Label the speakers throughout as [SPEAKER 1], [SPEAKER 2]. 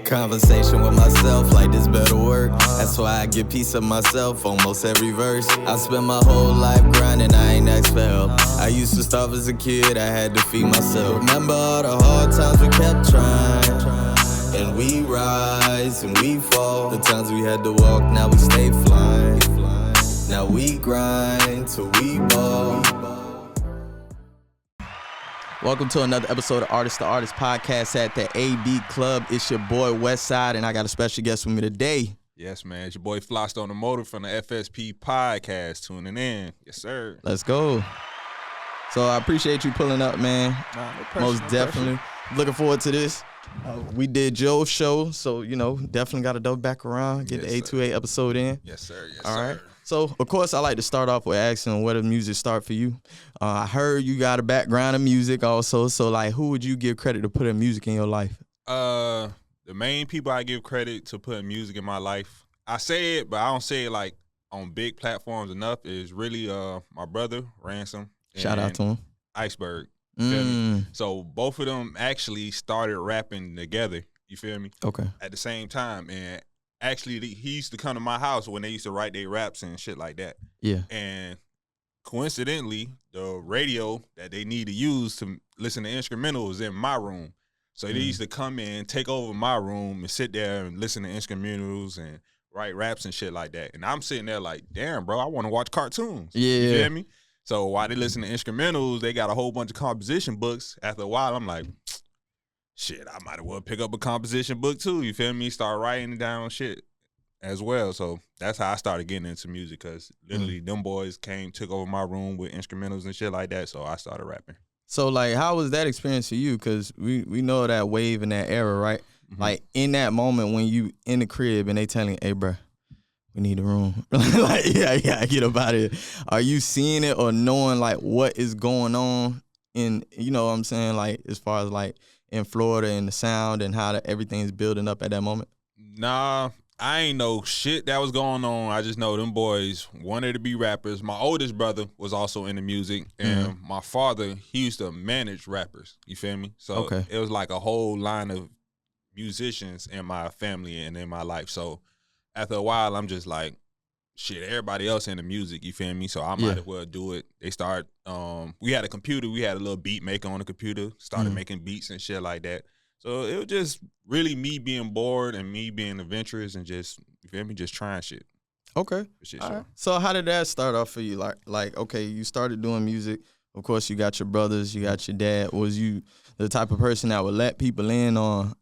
[SPEAKER 1] Conversation with myself like this better work. That's why I get peace of myself almost every verse. I spent my whole life grinding, I ain't asked for help. I used to starve as a kid, I had to feed myself. Remember all the hard times we kept trying, and we rise and we fall. The times we had to walk, now we stay flying. Now we grind till we ball. Welcome to another episode of Artist to Artist podcast at the AB Club. It's your boy Westside, and I got a special guest with me today.
[SPEAKER 2] Yes, man. It's your boy Flossed on the Motor from the FSP podcast. Tuning in. Yes, sir.
[SPEAKER 1] Let's go. So I appreciate you pulling up, man.
[SPEAKER 2] No pressure,
[SPEAKER 1] Most definitely. Looking forward to this. We did Joe's show, so, definitely got to double back around, get the A2A episode in.
[SPEAKER 2] Yes, sir. Yes,
[SPEAKER 1] All
[SPEAKER 2] sir.
[SPEAKER 1] right. So, of course, I like to start off with asking where did music start for you? I heard you got a background in music also, so, who would you give credit to putting music in your life?
[SPEAKER 2] The main people I give credit to putting music in my life, I say it, but I don't say it, on big platforms enough, is really my brother, Ransom.
[SPEAKER 1] Shout out to him.
[SPEAKER 2] Iceberg. You feel me? So, both of them actually started rapping together, you feel me?
[SPEAKER 1] Okay.
[SPEAKER 2] At the same time, and actually, he used to come to my house when they used to write their raps and shit like that.
[SPEAKER 1] Yeah.
[SPEAKER 2] And coincidentally, the radio that they need to use to listen to instrumentals was in my room. So they used to come in, take over my room, and sit there and listen to instrumentals and write raps and shit like that. And I'm sitting there like, damn, bro, I want to watch cartoons.
[SPEAKER 1] Yeah.
[SPEAKER 2] You feel me? So while they listen to instrumentals, they got a whole bunch of composition books. After a while, I'm like, shit, I might as well pick up a composition book too. You feel me? Start writing down shit as well. So that's how I started getting into music, because literally them boys took over my room with instrumentals and shit like that. So I started rapping. So
[SPEAKER 1] how was that experience for you? Because we know that wave in that era, right?
[SPEAKER 2] Mm-hmm.
[SPEAKER 1] In that moment when you in the crib and they telling you, hey, bro, we need a room. I get about it. Are you seeing it or knowing what is going on in, you know what I'm saying? As far as in Florida and the sound and how everything's building up at that moment?
[SPEAKER 2] Nah, I ain't know shit that was going on. I just know them boys wanted to be rappers. My oldest brother was also into music, and my father, he used to manage rappers. You feel me? So it was like a whole line of musicians in my family and in my life. So after a while, I'm just like, shit, everybody else into music, you feel me? So I might as well do it. They start, we had a computer. We had a little beat maker on the computer, started making beats and shit like that. So it was just really me being bored and me being adventurous and just, you feel me, just trying shit.
[SPEAKER 1] Okay.
[SPEAKER 2] Shit,
[SPEAKER 1] right. So how did that start off for you? Okay, you started doing music. Of course, you got your brothers, you got your dad. Was you the type of person that would let people in on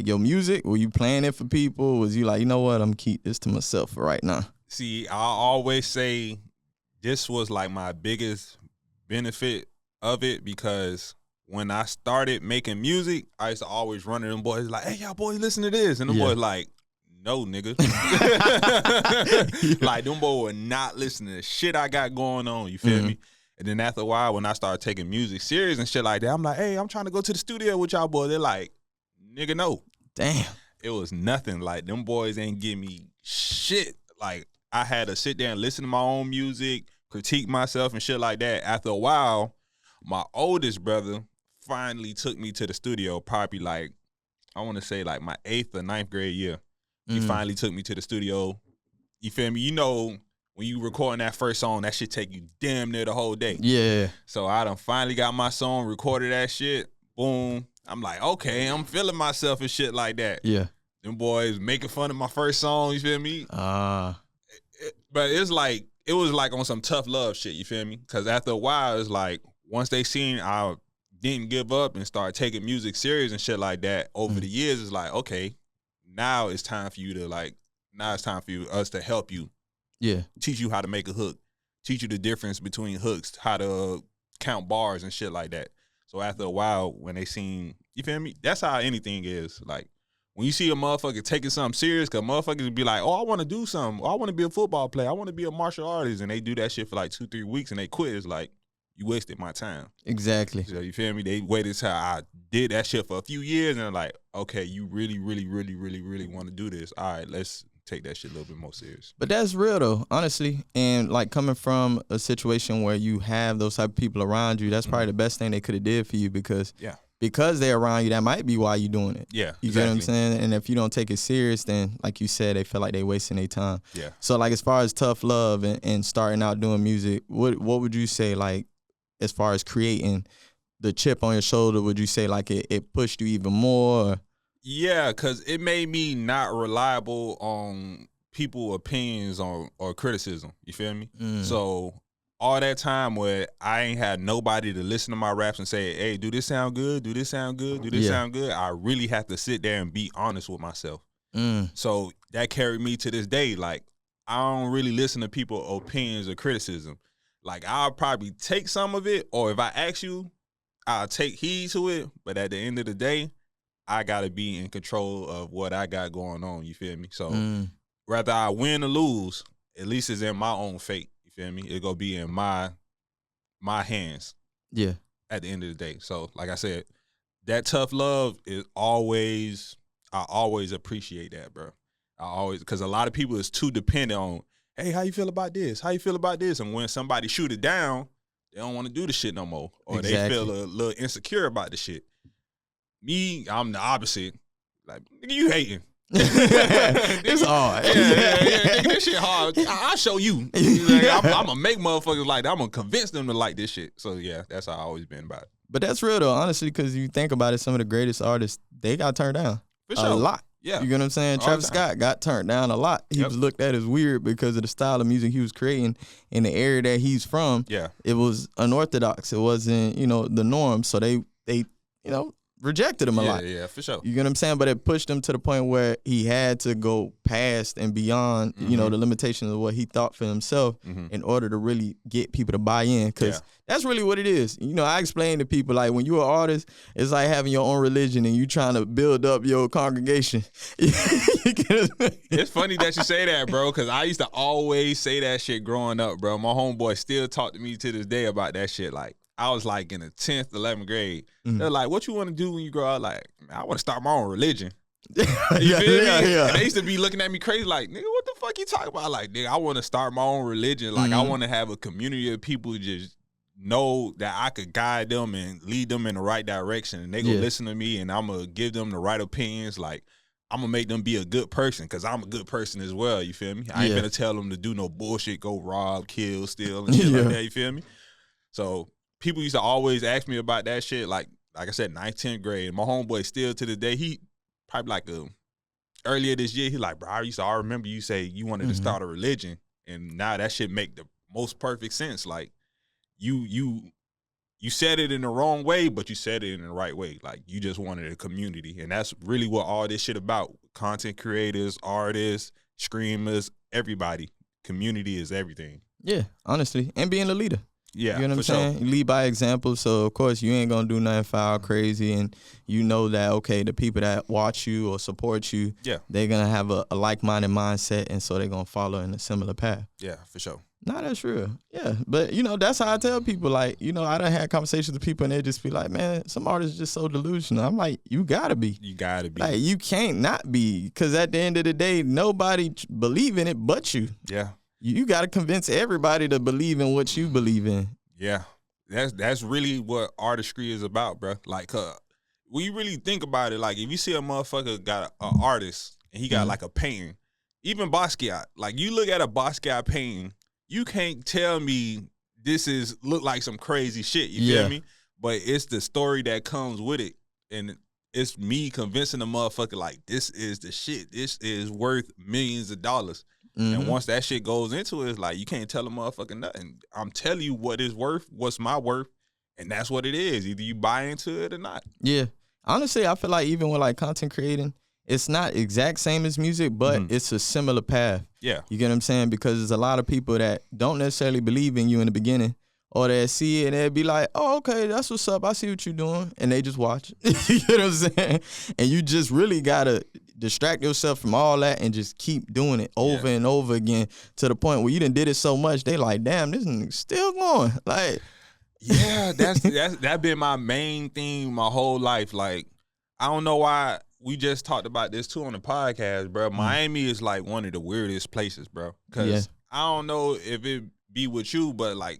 [SPEAKER 1] your music? Were you playing it for people? Was you you know what, I'm going to keep this to myself for right now?
[SPEAKER 2] See, I always say this was my biggest benefit of it, because when I started making music, I used to always run to them boys hey, y'all boys, listen to this. And them boys no, nigga. Them boys were not listening to shit I got going on, you feel me? And then after a while, when I started taking music serious and shit like that, I'm like, hey, I'm trying to go to the studio with y'all boys. They're like, nigga, no.
[SPEAKER 1] Damn.
[SPEAKER 2] It was nothing. Them boys ain't give me shit. I had to sit there and listen to my own music, critique myself and shit like that. After a while, my oldest brother finally took me to the studio, probably I want to say my 8th or 9th grade year. He finally took me to the studio. You feel me? You know, when you recording that first song, that shit take you damn near the whole day.
[SPEAKER 1] Yeah.
[SPEAKER 2] So I done finally got my song, recorded that shit. Boom. I'm like, okay, I'm feeling myself and shit like that.
[SPEAKER 1] Yeah.
[SPEAKER 2] Them boys making fun of my first song, you feel me? But it's it was on some tough love shit, you feel me? Because after a while, it's once they seen I didn't give up and started taking music serious and shit like that, over the years, it's okay, now it's time for you to us to help you.
[SPEAKER 1] Yeah. Teach
[SPEAKER 2] you how to make a hook. Teach you the difference between hooks, how to count bars and shit like that. So after a while, when they seen, you feel me? That's how anything is. When you see a motherfucker taking something serious, because motherfuckers be like, oh, I want to do something. Oh, I want to be a football player. I want to be a martial artist. And they do that shit for 2-3 weeks and they quit. It's you wasted my time.
[SPEAKER 1] Exactly.
[SPEAKER 2] So you feel me? They waited till I did that shit for a few years and they're like, okay, you really, really, really, really, really want to do this. All right, let's take that shit a little bit more serious.
[SPEAKER 1] But that's real though, honestly. And coming from a situation where you have those type of people around you, that's probably the best thing they could have did for you, because
[SPEAKER 3] because they're around you, that might be why you're doing it.
[SPEAKER 2] Yeah,
[SPEAKER 3] you get what I'm saying? And if you don't take it serious, then like you said, they feel like they wasting their time.
[SPEAKER 2] Yeah.
[SPEAKER 3] So like as far as tough love and starting out doing music, what would you say, like as far as creating the chip on your shoulder? Would you say like it pushed you even more? Or?
[SPEAKER 2] Yeah, because it made me not reliable on people's opinions or criticism. You feel me? So all that time where I ain't had nobody to listen to my raps and say, hey, do this sound good? Do this sound good? Do this sound good? I really have to sit there and be honest with myself. So that carried me to this day. Like, I don't really listen to people's opinions or criticism. Like, I'll probably take some of it, or if I ask you, I'll take heed to it. But at the end of the day, I got to be in control of what I got going on. You feel me? So whether I win or lose, at least it's in my own fate. You feel me? It gonna be in my hands.
[SPEAKER 3] Yeah.
[SPEAKER 2] At the end of the day. So like I said, that tough love is always, I always appreciate that, bro. Because a lot of people is too dependent on, hey, how you feel about this? How you feel about this? And when somebody shoot it down, they don't want to do the shit no more. Or they feel a little insecure about the shit. Me, I'm the opposite. Like, nigga, you hating.
[SPEAKER 3] It's hard.
[SPEAKER 2] Yeah, nigga, this shit hard. I'll show you. Like, I'm gonna make motherfuckers like that. I'm gonna convince them to like this shit. So yeah, that's how I always been about it.
[SPEAKER 3] But that's real though, honestly, because you think about it, some of the greatest artists, they got turned down.
[SPEAKER 2] For sure.
[SPEAKER 3] A lot.
[SPEAKER 2] Yeah.
[SPEAKER 3] You get what I'm saying? Travis Scott got turned down a lot. He was looked at as weird because of the style of music he was creating in the area that he's from.
[SPEAKER 2] Yeah.
[SPEAKER 3] It was unorthodox. It wasn't, the norm. So they rejected him a lot.
[SPEAKER 2] Yeah, for sure.
[SPEAKER 3] You get what I'm saying? But it pushed him to the point where he had to go past and beyond, the limitations of what he thought for himself in order to really get people to buy in. Because that's really what it is. I explain to people, like, when you're an artist, it's like having your own religion and you trying to build up your congregation.
[SPEAKER 2] It's funny that you say that, bro, because I used to always say that shit growing up, bro. My homeboy still talk to me to this day about that shit. Like, I was like in the 10th, 11th grade. They're like, what you want to do when you grow up? Like, I want to start my own religion. You feel me? And they used to be looking at me crazy like, nigga, what the fuck you talking about? Like, nigga, I want to start my own religion. Like, I want to have a community of people who just know that I could guide them and lead them in the right direction. And they gonna listen to me and I'm going to give them the right opinions. Like, I'm going to make them be a good person because I'm a good person as well. You feel me? I ain't going to tell them to do no bullshit, go rob, kill, steal, and shit like that. You feel me? So people used to always ask me about that shit, like I said, 9th, 10th grade. My homeboy still to this day, he probably like earlier this year, he like, bro, I remember you say you wanted to start a religion, and now that shit make the most perfect sense. Like, you said it in the wrong way, but you said it in the right way. Like, you just wanted a community, and that's really what all this shit about. Content creators, artists, screamers, everybody. Community is everything.
[SPEAKER 3] Yeah, honestly, and being a leader.
[SPEAKER 2] Yeah,
[SPEAKER 3] you know what I'm saying? You lead by example, so of course you ain't gonna do nothing foul, crazy, and you know that, okay, the people that watch you or support you, they're gonna have a like-minded mindset, and so they're gonna follow in a similar path.
[SPEAKER 2] Yeah, for sure.
[SPEAKER 3] Nah, that's real. Yeah, but that's how I tell people. Like, I done had conversations with people, and they just be like, man, some artists just so delusional. I'm like, you gotta be.
[SPEAKER 2] You gotta be.
[SPEAKER 3] Like, you can't not be, because at the end of the day, nobody believe in it but you.
[SPEAKER 2] Yeah.
[SPEAKER 3] You got to convince everybody to believe in what you believe in.
[SPEAKER 2] Yeah, that's really what artistry is about, bro. Like, when you really think about it, like, if you see a motherfucker got an artist and he got like a painting, even Basquiat, like, you look at a Basquiat painting, you can't tell me this look like some crazy shit. You feel me? But it's the story that comes with it, and it's me convincing the motherfucker like, this is the shit. This is worth millions of dollars. And once that shit goes into it, it's like, you can't tell a motherfucker nothing. I'm telling you what it's worth, what's my worth, and that's what it is. Either you buy into it or not.
[SPEAKER 3] Yeah. Honestly, I feel like even with like content creating, it's not exact same as music, but it's a similar path.
[SPEAKER 2] Yeah.
[SPEAKER 3] You get what I'm saying? Because there's a lot of people that don't necessarily believe in you in the beginning, or they see it and they'll be like, oh, okay, that's what's up. I see what you're doing. And they just watch. You get what I'm saying? And you just really got to distract yourself from all that and just keep doing it over and over again to the point where you done did it so much, they like, damn, this is still going. Like,
[SPEAKER 2] yeah, that's been my main theme my whole life. Like, I don't know why we just talked about this too on the podcast, bro. Miami is like one of the weirdest places, bro. Because I don't know if it be with you, but like,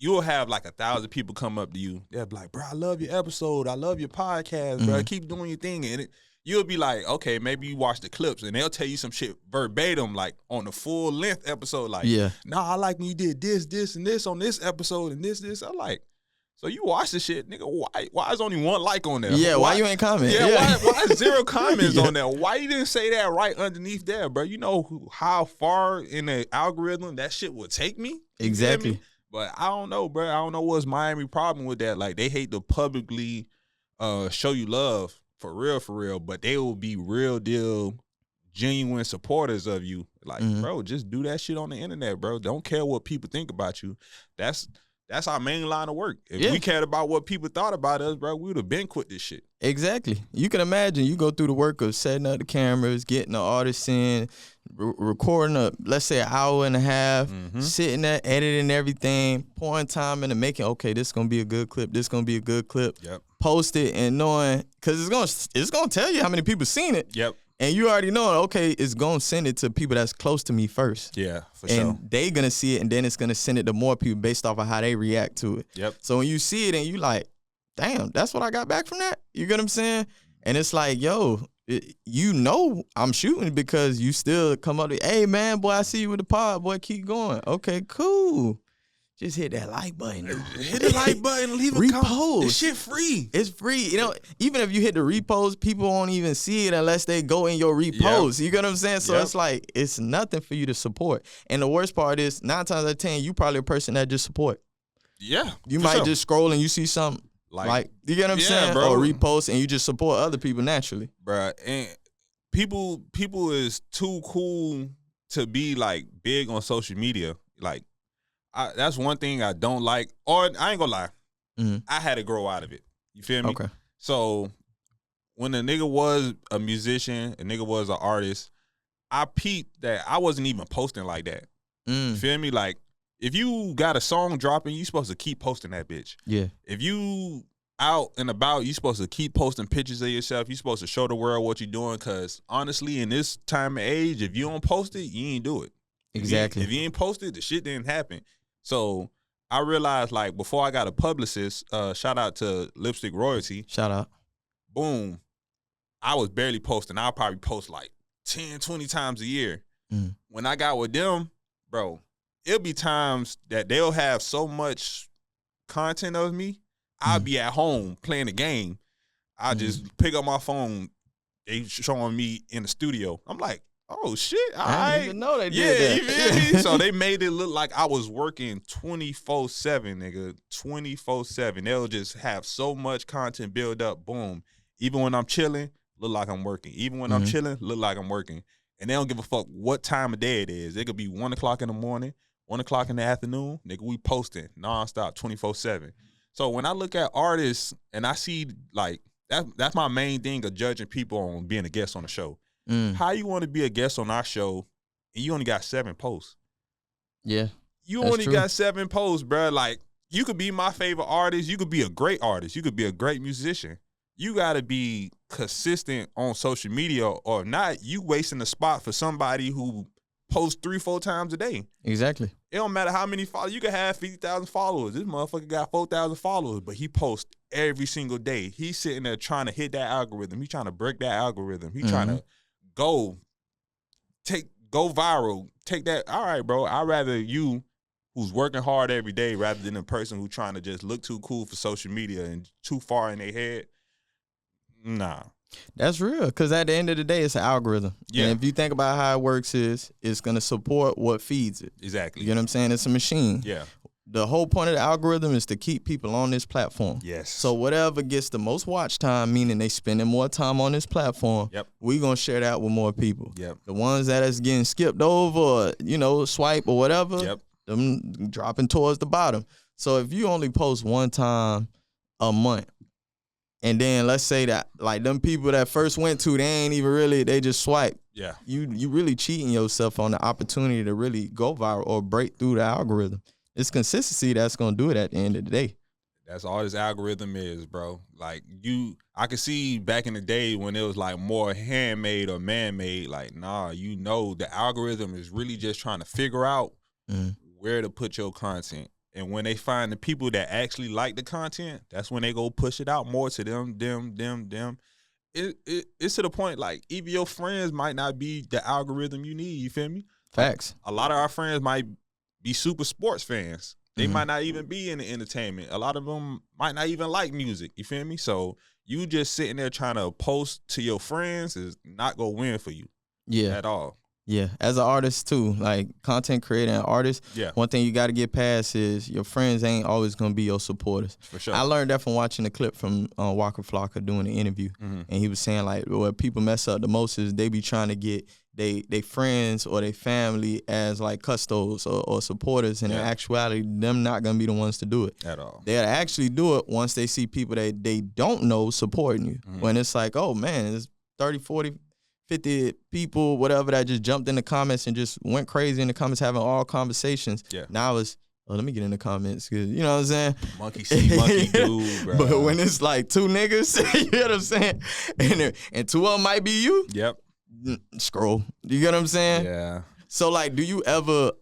[SPEAKER 2] you'll have like 1,000 people come up to you. They'll be like, bro, I love your episode. I love your podcast, bro. Keep doing your thing. And you'll be like, okay, maybe you watch the clips, and they'll tell you some shit verbatim, like on the full length episode. Like, nah, I like when you did this, and this on this episode, and this. I'm like, so you watch the shit, nigga. Why is only one like on there?
[SPEAKER 3] Yeah, why you ain't comment?
[SPEAKER 2] Yeah, why is 0 comments on there? Why you didn't say that right underneath there, bro? You know how far in the algorithm that shit would take me?
[SPEAKER 3] Exactly.
[SPEAKER 2] But I don't know, bro. I don't know what's Miami problem with that. Like, they hate to publicly show you love for real, but they will be real deal, genuine supporters of you. Like, bro, just do that shit on the internet, bro. Don't care what people think about you. That's our main line of work. If we cared about what people thought about us, bro, we would have been quit this shit. Exactly.
[SPEAKER 3] You can imagine you go through the work of setting up the cameras, getting the artists in, recording let's say an hour and a half, sitting there, editing everything, pouring time into making, okay, this is going to be a good clip, this is going to be a good clip.
[SPEAKER 2] Yep.
[SPEAKER 3] Post it and knowing, because it's gonna tell you how many people seen it.
[SPEAKER 2] Yep.
[SPEAKER 3] And you already know, okay, it's going to send it to people that's close to me first.
[SPEAKER 2] Yeah, for sure.
[SPEAKER 3] And they going to see it, and then it's going to send it to more people based off of how they react to it.
[SPEAKER 2] Yep.
[SPEAKER 3] So when you see it and you like, damn, that's what I got back from that? You get what I'm saying? And it's like, yo, you know I'm shooting because you still come up to, hey, man, boy, I see you with the pod. Boy, keep going. Okay, cool. Just hit that like button.
[SPEAKER 2] Hit the like button. Leave a
[SPEAKER 3] repost.
[SPEAKER 2] comment. This shit free.
[SPEAKER 3] It's free. You know, even if you hit the repost, people won't even see it unless they go in your repost. Yep. You get what I'm saying? So it's like, it's nothing for you to support. And the worst part is, 9 times out of 10, you probably a person that just support.
[SPEAKER 2] Yeah.
[SPEAKER 3] You might just scroll and you see something. Like you get what I'm saying? Bro. Or repost and you just support other people naturally.
[SPEAKER 2] Bruh, and people is too cool to be like big on social media. Like, that's one thing I don't like. Or I ain't gonna lie, I had to grow out of it. You feel me?
[SPEAKER 3] Okay.
[SPEAKER 2] So when a nigga was a musician, a nigga was an artist, I peeped that I wasn't even posting like that. You feel me? Like, if you got a song dropping, you supposed to keep posting that bitch.
[SPEAKER 3] Yeah.
[SPEAKER 2] If you out and about, you supposed to keep posting pictures of yourself. You supposed to show the world what you're doing. Cause honestly, in this time of age, if you don't post it, you ain't do it.
[SPEAKER 3] Exactly.
[SPEAKER 2] If you ain't posted, the shit didn't happen. So I realized, like, before I got a publicist, shout out to Lipstick Royalty.
[SPEAKER 3] Shout out.
[SPEAKER 2] Boom. I was barely posting. I'll probably post like 10, 20 times a year. When I got with them, bro, it'll be times that they'll have so much content of me. I'll be at home playing a game. I just pick up my phone. They showing me in the studio. I'm like, oh shit!
[SPEAKER 3] I didn't even know they did that.
[SPEAKER 2] You feel me? So they made it look like I was working 24/7, nigga, 24/7. They'll just have so much content build up. Boom. Even when I'm chilling, look like I'm working. Even when I'm chilling, look like I'm working. And they don't give a fuck what time of day it is. It could be 1 o'clock in the morning, 1 o'clock in the afternoon. Nigga, we posting nonstop, 24/7. So when I look at artists and I see, like, that's my main thing of judging people on being a guest on the show. How you want to be a guest on our show and you only got 7 posts?
[SPEAKER 3] Yeah.
[SPEAKER 2] You only got 7 posts, bro. Like, you could be my favorite artist. You could be a great artist. You could be a great musician. You got to be consistent on social media, or not, you wasting the spot for somebody who posts 3-4 times a day.
[SPEAKER 3] Exactly.
[SPEAKER 2] It don't matter how many followers. You can have 50,000 followers. This motherfucker got 4,000 followers, but he posts every single day. He's sitting there trying to hit that algorithm. He's trying to break that algorithm. He's trying to go viral. Take that. All right, bro. I'd rather you who's working hard every day rather than a person who's trying to just look too cool for social media and too far in their head. Nah.
[SPEAKER 3] That's real, because at the end of the day, it's an algorithm.
[SPEAKER 2] Yeah.
[SPEAKER 3] And if you think about how it works it's going to support what feeds it.
[SPEAKER 2] Exactly.
[SPEAKER 3] You know what I'm saying? It's a machine.
[SPEAKER 2] Yeah.
[SPEAKER 3] The whole point of the algorithm is to keep people on this platform.
[SPEAKER 2] Yes.
[SPEAKER 3] So whatever gets the most watch time, meaning they spending more time on this platform, we're going to share that with more people.
[SPEAKER 2] Yep.
[SPEAKER 3] The ones that is getting skipped over, swipe or whatever, them dropping towards the bottom. So if you only post one time a month, and then let's say that, like, them people that first went to, they just swipe.
[SPEAKER 2] Yeah.
[SPEAKER 3] You really cheating yourself on the opportunity to really go viral or break through the algorithm. It's consistency that's going to do it at the end of the day.
[SPEAKER 2] That's all this algorithm is, bro. Like, I could see back in the day when it was like more handmade or man-made, like, nah, the algorithm is really just trying to figure out where to put your content. And when they find the people that actually like the content, that's when they go push it out more to them. It's to the point like even your friends might not be the algorithm you need. You feel me?
[SPEAKER 3] Facts.
[SPEAKER 2] A lot of our friends might be super sports fans. They might not even be in the entertainment. A lot of them might not even like music. You feel me? So you just sitting there trying to post to your friends is not gonna win for you.
[SPEAKER 3] Yeah.
[SPEAKER 2] At all.
[SPEAKER 3] Yeah, as an artist too, like content creator and artist, one thing you got to get past is your friends ain't always going to be your supporters.
[SPEAKER 2] For sure.
[SPEAKER 3] I learned that from watching the clip from Waka Flocka doing the interview. And he was saying like what people mess up the most is they be trying to get they friends or they family as like custos or supporters. And in actuality, them not going to be the ones to do it.
[SPEAKER 2] At all.
[SPEAKER 3] They'll actually do it once they see people that they don't know supporting you. When it's like, oh man, it's 30, 40, 50 people, whatever, that just jumped in the comments and just went crazy in the comments, having all conversations. Yeah. Now it's, let me get in the comments, because, you know what I'm saying?
[SPEAKER 2] Monkey see, monkey do, bro.
[SPEAKER 3] But when it's like two niggas, you know what I'm saying? And two of them might be you.
[SPEAKER 2] Yep.
[SPEAKER 3] Scroll. You get what I'm saying?
[SPEAKER 2] Yeah.
[SPEAKER 3] So, like, do you ever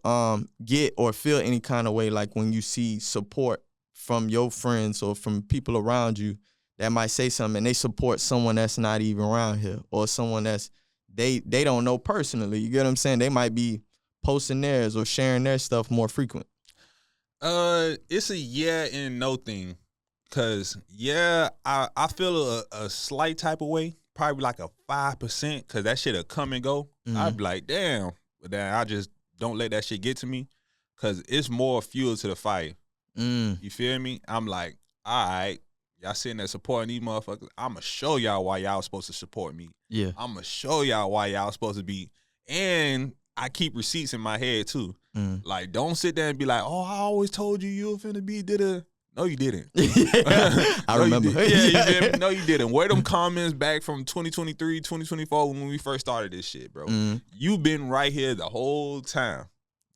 [SPEAKER 3] get or feel any kind of way, like, when you see support from your friends or from people around you that might say something and they support someone that's not even around here or someone that's they don't know personally? You get what I'm saying? They might be posting theirs or sharing their stuff more frequent.
[SPEAKER 2] It's a yeah and no thing. Cause I feel a slight type of way, probably like a 5%, cause that shit'll come and go. I'd be like, damn, but then I just don't let that shit get to me, cause it's more fuel to the fire. You feel me? I'm like, all right, y'all sitting there supporting these motherfuckers. I'ma show y'all why y'all supposed to support me. Yeah. I'ma show y'all why y'all supposed to be. And I keep receipts in my head too. Like, don't sit there and be like, oh, I always told you were finna be did-a. No, you didn't.
[SPEAKER 3] I remember.
[SPEAKER 2] You didn't. No, you didn't. Where them comments back from 2023, 2024 when we first started this shit, bro. You've been right here the whole time.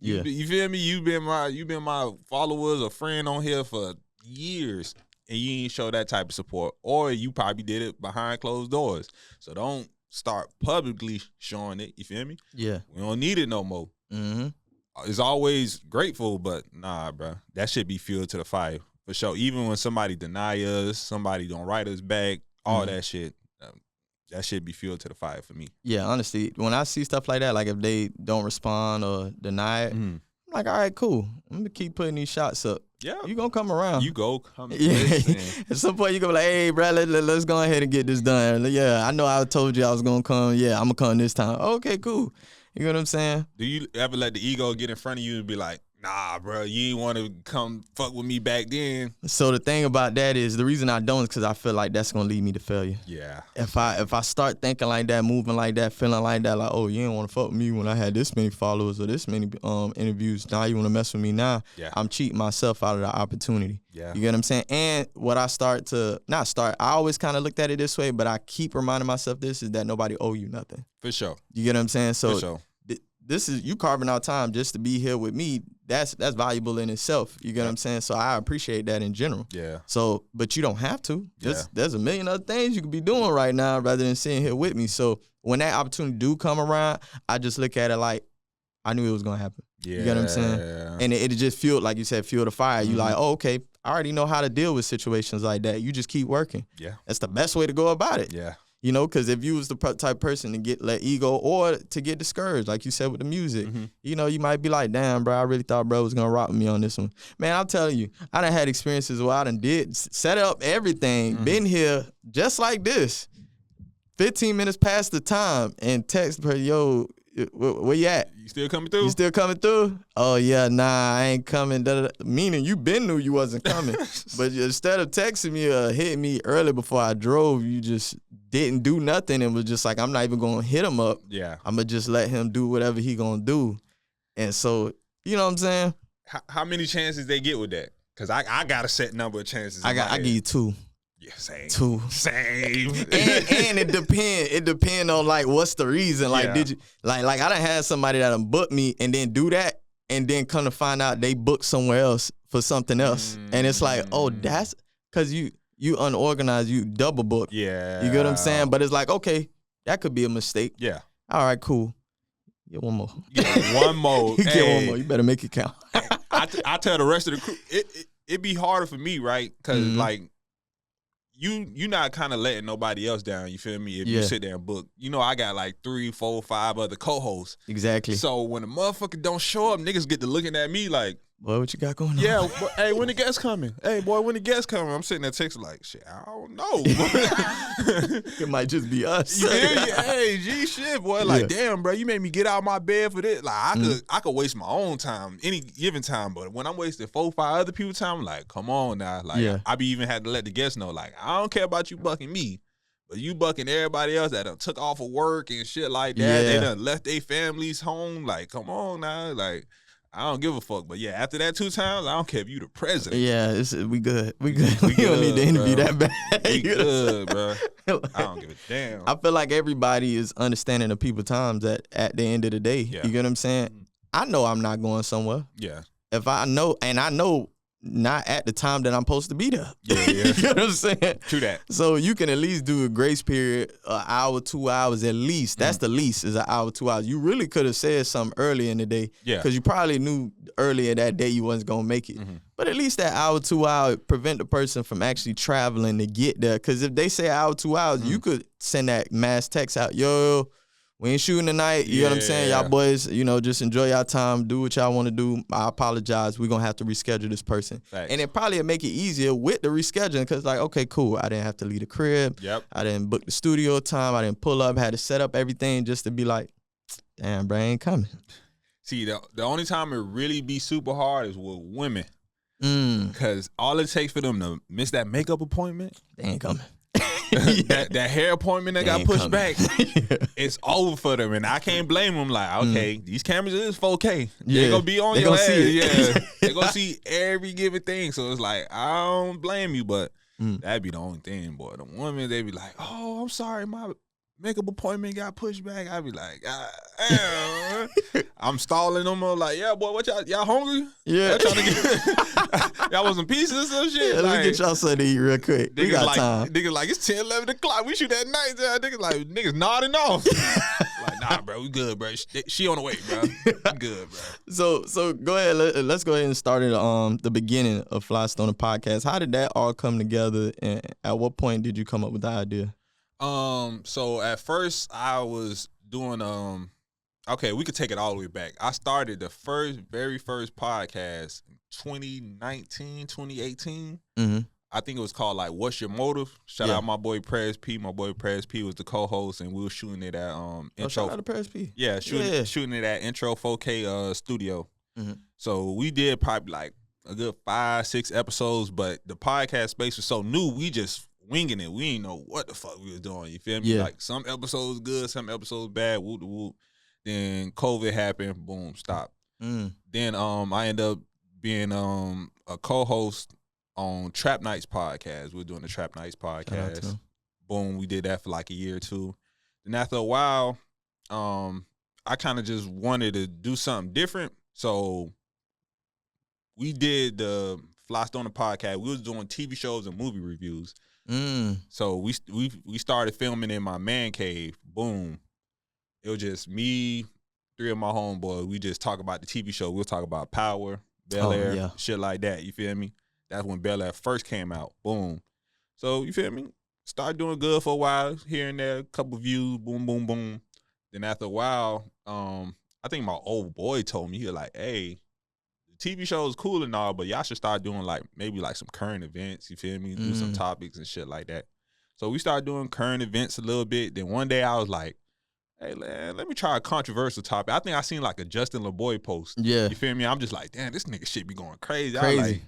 [SPEAKER 2] You feel me? You've been my followers or friend on here for years. And you ain't show that type of support, or you probably did it behind closed doors. So don't start publicly showing it. You feel me? Yeah. We don't need it no more. It's always grateful, but nah, bro. That should be fuel to the fire for sure. Even when somebody deny us, somebody don't write us back, all that shit. That should be fuel to the fire for me.
[SPEAKER 3] Yeah, honestly, when I see stuff like that, like if they don't respond or deny it, I'm like, all right, cool. I'm gonna keep putting these shots up. Yeah, you gonna come around.
[SPEAKER 2] You go come.
[SPEAKER 3] Yeah. At some point you gonna be like, hey, bro, let's go ahead and get this done. Yeah, I know I told you I was gonna come. Yeah, I'm gonna come this time. Okay, cool. You know what I'm saying?
[SPEAKER 2] Do you ever let the ego get in front of you and be like, nah, bro, you ain't want to come fuck with me back then?
[SPEAKER 3] So the thing about that is, the reason I don't is because I feel like that's gonna lead me to failure.
[SPEAKER 2] Yeah.
[SPEAKER 3] If I start thinking like that, moving like that, feeling like that, like, oh, you didn't want to fuck with me when I had this many followers or this many interviews. Now you want to mess with me now? Yeah. I'm cheating myself out of the opportunity. Yeah. You get what I'm saying? And what I I always kind of looked at it this way, but I keep reminding myself this is that nobody owe you nothing.
[SPEAKER 2] For sure.
[SPEAKER 3] You get what I'm saying? So
[SPEAKER 2] for sure.
[SPEAKER 3] This is you carving out time just to be here with me. That's valuable in itself. You get what I'm saying? So I appreciate that in general. Yeah. So, but you don't have to. There's a million other things you could be doing right now rather than sitting here with me. So when that opportunity do come around, I just look at it like I knew it was gonna happen. Yeah. You get what I'm saying? And it just fueled, like you said, fuel the fire. You like, oh, okay, I already know how to deal with situations like that. You just keep working. Yeah. That's the best way to go about it. Yeah. You know, because if you was the type of person to let ego or to get discouraged, like you said with the music, you know, you might be like, damn, bro, I really thought bro was going to rock with me on this one. Man, I'm telling you, I done had experiences where I done set up everything, been here just like this, 15 minutes past the time, and text her, yo, where you at?
[SPEAKER 2] You still coming through?
[SPEAKER 3] You still coming through? Oh, yeah, nah, I ain't coming. Meaning you been knew you wasn't coming. But instead of texting me or hitting me early before I drove, you just didn't do nothing and was just like, I'm not even going to hit him up. Yeah. I'm going to just let him do whatever he going to do. And so, you know what I'm saying?
[SPEAKER 2] How many chances they get with that? Because I got a set number of chances.
[SPEAKER 3] I give you 2.
[SPEAKER 2] Yeah, same.
[SPEAKER 3] 2.
[SPEAKER 2] Same.
[SPEAKER 3] and it depend on like what's the reason. Like did you like I done had somebody that done booked me and then do that and then come to find out they booked somewhere else for something else. And it's like, oh, that's because you unorganized, you double book. Yeah. You get what I'm saying? But it's like, okay, that could be a mistake. Yeah. All right, cool. Get one more.
[SPEAKER 2] Get one more.
[SPEAKER 3] Get one more. You better make it count.
[SPEAKER 2] I tell the rest of the crew, it be harder for me, right? Because like you not kind of letting nobody else down. You feel me? If you sit there and book, I got like 3, 4, 5 other co-hosts.
[SPEAKER 3] Exactly.
[SPEAKER 2] So when a motherfucker don't show up, niggas get to looking at me like,
[SPEAKER 3] boy, what you got going on?
[SPEAKER 2] Yeah, hey, when the guest coming? Hey, boy, when the guest coming? I'm sitting there texting like, shit, I don't know.
[SPEAKER 3] It might just be us.
[SPEAKER 2] Hey, G, shit, boy. Like, damn, bro, you made me get out of my bed for this. Like, I could waste my own time, any given time, but when I'm wasting 4, 5 other people's time, I'm like, come on now. Like, I be even had to let the guests know, like, I don't care about you bucking me, but you bucking everybody else that done took off of work and shit like that. They done left their families home. Like, come on now. Like, I don't give a fuck. But yeah, after that 2 times, I don't care if you the president.
[SPEAKER 3] Yeah, we good. We good. We don't need to interview that bad.
[SPEAKER 2] We good, bro. I don't give a damn.
[SPEAKER 3] I feel like everybody is understanding of people's times at the end of the day. You get what I'm saying? I know I'm not going somewhere.
[SPEAKER 2] Yeah.
[SPEAKER 3] If I know, and I know not at the time that I'm supposed to be there.
[SPEAKER 2] Yeah.
[SPEAKER 3] You know what I'm saying?
[SPEAKER 2] True that.
[SPEAKER 3] So you can at least do a grace period, an hour, 2 hours at least. That's the least, is an hour, 2 hours. You really could have said something early in the day.
[SPEAKER 2] Yeah.
[SPEAKER 3] Because you probably knew earlier that day you wasn't going to make it. But at least that hour, 2 hours prevent the person from actually traveling to get there. Because if they say hour, 2 hours, you could send that mass text out, yo, we ain't shooting tonight. You know what I'm saying? Y'all boys, just enjoy y'all time. Do what y'all want to do. I apologize. We're going to have to reschedule this person.
[SPEAKER 2] Thanks.
[SPEAKER 3] And it probably will make it easier with the rescheduling because, like, okay, cool. I didn't have to leave the crib.
[SPEAKER 2] Yep.
[SPEAKER 3] I didn't book the studio time. I didn't pull up. Had to set up everything just to be like, damn, bro, I ain't coming.
[SPEAKER 2] See, the only time it really be super hard is with women. Because all it takes for them to miss that makeup appointment.
[SPEAKER 3] They ain't coming.
[SPEAKER 2] that hair appointment that got pushed back, it's over for them, and I can't blame them. Like, okay, these cameras is 4K. They're gonna be on your ass. They're gonna see every given thing. So it's like, I don't blame you, but that'd be the only thing, boy. The women, they be like, oh, I'm sorry, my makeup appointment got pushed back. I'd be like, I'm stalling them. I'm like, yeah, boy, what y'all hungry?
[SPEAKER 3] Yeah.
[SPEAKER 2] Y'all trying to get y'all want some pieces or some shit?
[SPEAKER 3] Yeah, let me get y'all something to eat real quick. We got time.
[SPEAKER 2] Niggas like, it's 10, 11 o'clock. We shoot at night. Niggas like, niggas nodding off. Like, nah, bro, we good, bro. She on the way, bro. We good, bro.
[SPEAKER 3] So go ahead. Let's go ahead and start at the beginning of Flystone the podcast. How did that all come together, and at what point did you come up with the idea?
[SPEAKER 2] So at first I was doing okay, we could take it all the way back. I started the very first podcast in 2019, 2018. I think it was called like What's Your Motive? Shout out my boy Prez P. My boy Prez P was the co-host, and we were shooting it at Intro.
[SPEAKER 3] Shout out to Prez P.
[SPEAKER 2] Yeah, shooting it at Intro 4K studio. So we did probably like a good 5, 6 episodes, but the podcast space was so new, we just winging it. We ain't know what the fuck we was doing. You feel me?
[SPEAKER 3] Yeah.
[SPEAKER 2] Like some episodes good, some episodes bad. Whoop de whoop. Then COVID happened. Boom, stop. Then I ended up being a co-host on Trap Nights podcast. We were doing the Trap Nights podcast. Boom, we did that for like a year or two. Then after a while, I kind of just wanted to do something different. So we did the Flystone podcast. We was doing TV shows and movie reviews. So we started filming in my man cave. Boom. It was just me, 3 of my homeboys. We just talk about the TV show. We'll talk about Power, Bel Air, shit like that. You feel me? That's when Bel Air first came out. Boom. So you feel me? Started doing good for a while, here and there, a couple views, boom, boom, boom. Then after a while, I think my old boy told me, he was like, hey, TV show is cool and all, but y'all should start doing like maybe like some current events, you feel me? Do some topics and shit like that. So we started doing current events a little bit. Then one day I was like, hey, man, let me try a controversial topic. I think I seen like a Justin LeBoy post. Yeah. You feel me? I'm just like, damn, this nigga shit be going crazy. I was like,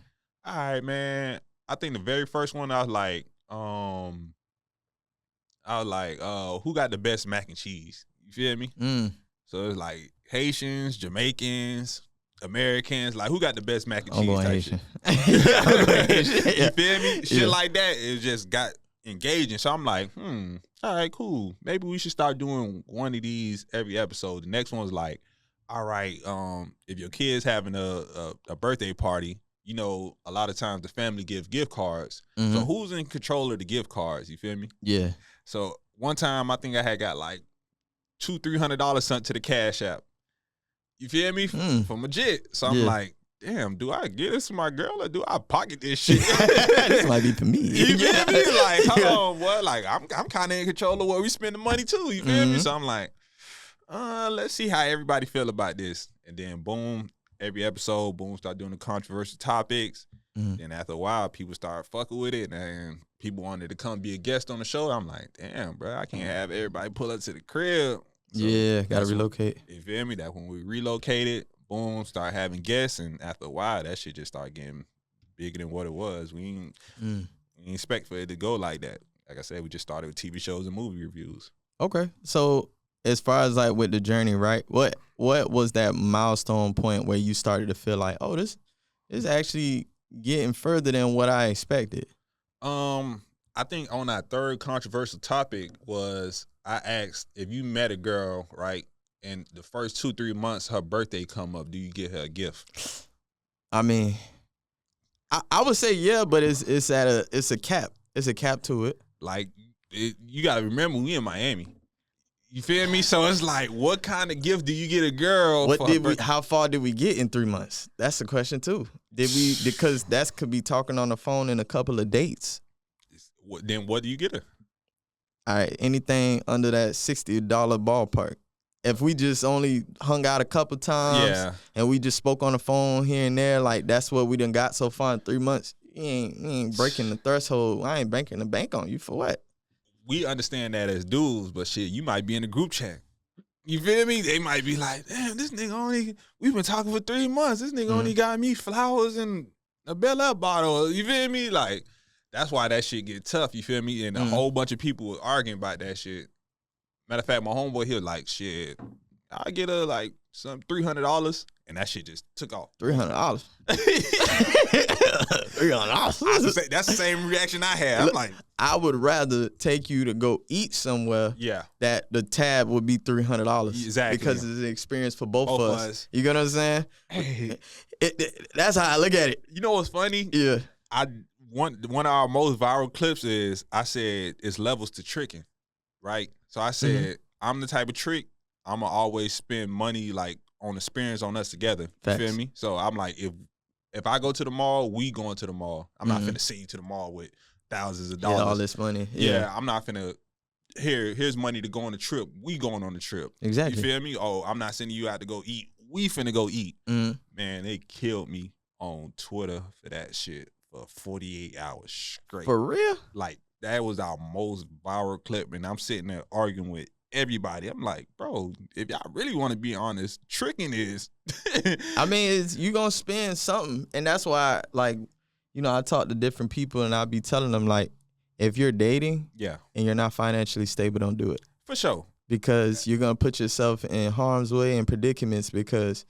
[SPEAKER 2] all right, man. I think the very first one I was like, who got the best mac and cheese? You feel me? So it's like Haitians, Jamaicans, Americans, like who got the best mac and cheese type
[SPEAKER 3] Haitian.
[SPEAKER 2] Shit. You feel me? Shit like that, it just got engaging. So I'm like, all right, cool. Maybe we should start doing one of these every episode. The next one's like, all right, if your kid's having a birthday party, you know, a lot of times the family gives gift cards. So who's in control of the gift cards? You feel me? Yeah. So one time I think I had got like $200-$300 sent to the Cash App. You feel me? From legit. So I'm like, damn, do I get this to my girl or do I pocket this shit?
[SPEAKER 3] This might be for me.
[SPEAKER 2] You feel me? Like, hold on, what? Like, I'm kind of in control of where we spend the money too. You feel me? So I'm like, let's see how everybody feel about this. And then boom, every episode, boom, start doing the controversial topics. Then after a while, people start fucking with it, and people wanted to come be a guest on the show. I'm like, damn, bro, I can't have everybody pull up to the crib. So
[SPEAKER 3] yeah, gotta relocate.
[SPEAKER 2] You feel me? That when we relocated, boom, start having guests, and after a while, that shit just started getting bigger than what it was. We didn't expect for it to go like that. Like I said, we just started with TV shows and movie reviews.
[SPEAKER 3] Okay, so as far as like with the journey, right? What was that milestone point where you started to feel like, oh, this is actually getting further than what I expected?
[SPEAKER 2] I think on that third controversial topic was I asked if you met a girl, right, and the first 2-3 months her birthday come up, do you get her a gift?
[SPEAKER 3] I mean, I would say yeah, but it's a cap. It's a cap to it.
[SPEAKER 2] Like, you gotta remember we in Miami. You feel me? So it's like, what kind of gift do you get a girl?
[SPEAKER 3] How far did we get in 3 months? That's the question too. Because that could be talking on the phone in a couple of dates.
[SPEAKER 2] Then what do you get her?
[SPEAKER 3] All right, anything under that $60 ballpark. If we just only hung out a couple times and we just spoke on the phone here and there, like that's what we done got so far in 3 months, you ain't breaking the threshold. I ain't breaking the bank on you for what?
[SPEAKER 2] We understand that as dudes, but shit, you might be in a group chat. You feel me? They might be like, damn, this nigga we've been talking for 3 months. This nigga only got me flowers and a Bel Air bottle. You feel me? Like, that's why that shit get tough. You feel me? And a whole bunch of people were arguing about that shit. Matter of fact, my homeboy, he was like, shit, I'll get her like some $300. And that shit just took off.
[SPEAKER 3] $300. $300.
[SPEAKER 2] That's the same reaction I had. I'm like,
[SPEAKER 3] I would rather take you to go eat somewhere.
[SPEAKER 2] Yeah.
[SPEAKER 3] That the tab would be $300.
[SPEAKER 2] Exactly.
[SPEAKER 3] Because it's an experience for both of us. You get what I'm saying? Hey. That's how I look at it.
[SPEAKER 2] You know what's funny?
[SPEAKER 3] Yeah.
[SPEAKER 2] One of our most viral clips is I said it's levels to tricking, right? So I said I'm the type of trick I'ma always spend money like on experience on us together.
[SPEAKER 3] Facts.
[SPEAKER 2] You feel me? So I'm like, if I go to the mall, we going to the mall. I'm not finna send you to the mall with thousands of dollars.
[SPEAKER 3] Yeah, all this money.
[SPEAKER 2] Yeah, I'm not finna. Here's money to go on the trip. We going on the trip.
[SPEAKER 3] Exactly.
[SPEAKER 2] You feel me? Oh, I'm not sending you out to go eat. We finna go eat. Man, they killed me on Twitter for that shit for 48 hours straight.
[SPEAKER 3] For real?
[SPEAKER 2] Like, that was our most viral clip, and I'm sitting there arguing with everybody. I'm like, bro, if y'all really want to be honest, tricking is.
[SPEAKER 3] I mean, you gonna spend something, and that's why, like, you know, I talk to different people, and I'll be telling them, like, if you're dating, and you're not financially stable, don't do it.
[SPEAKER 2] For sure.
[SPEAKER 3] Because you're gonna put yourself in harm's way and predicaments. Because,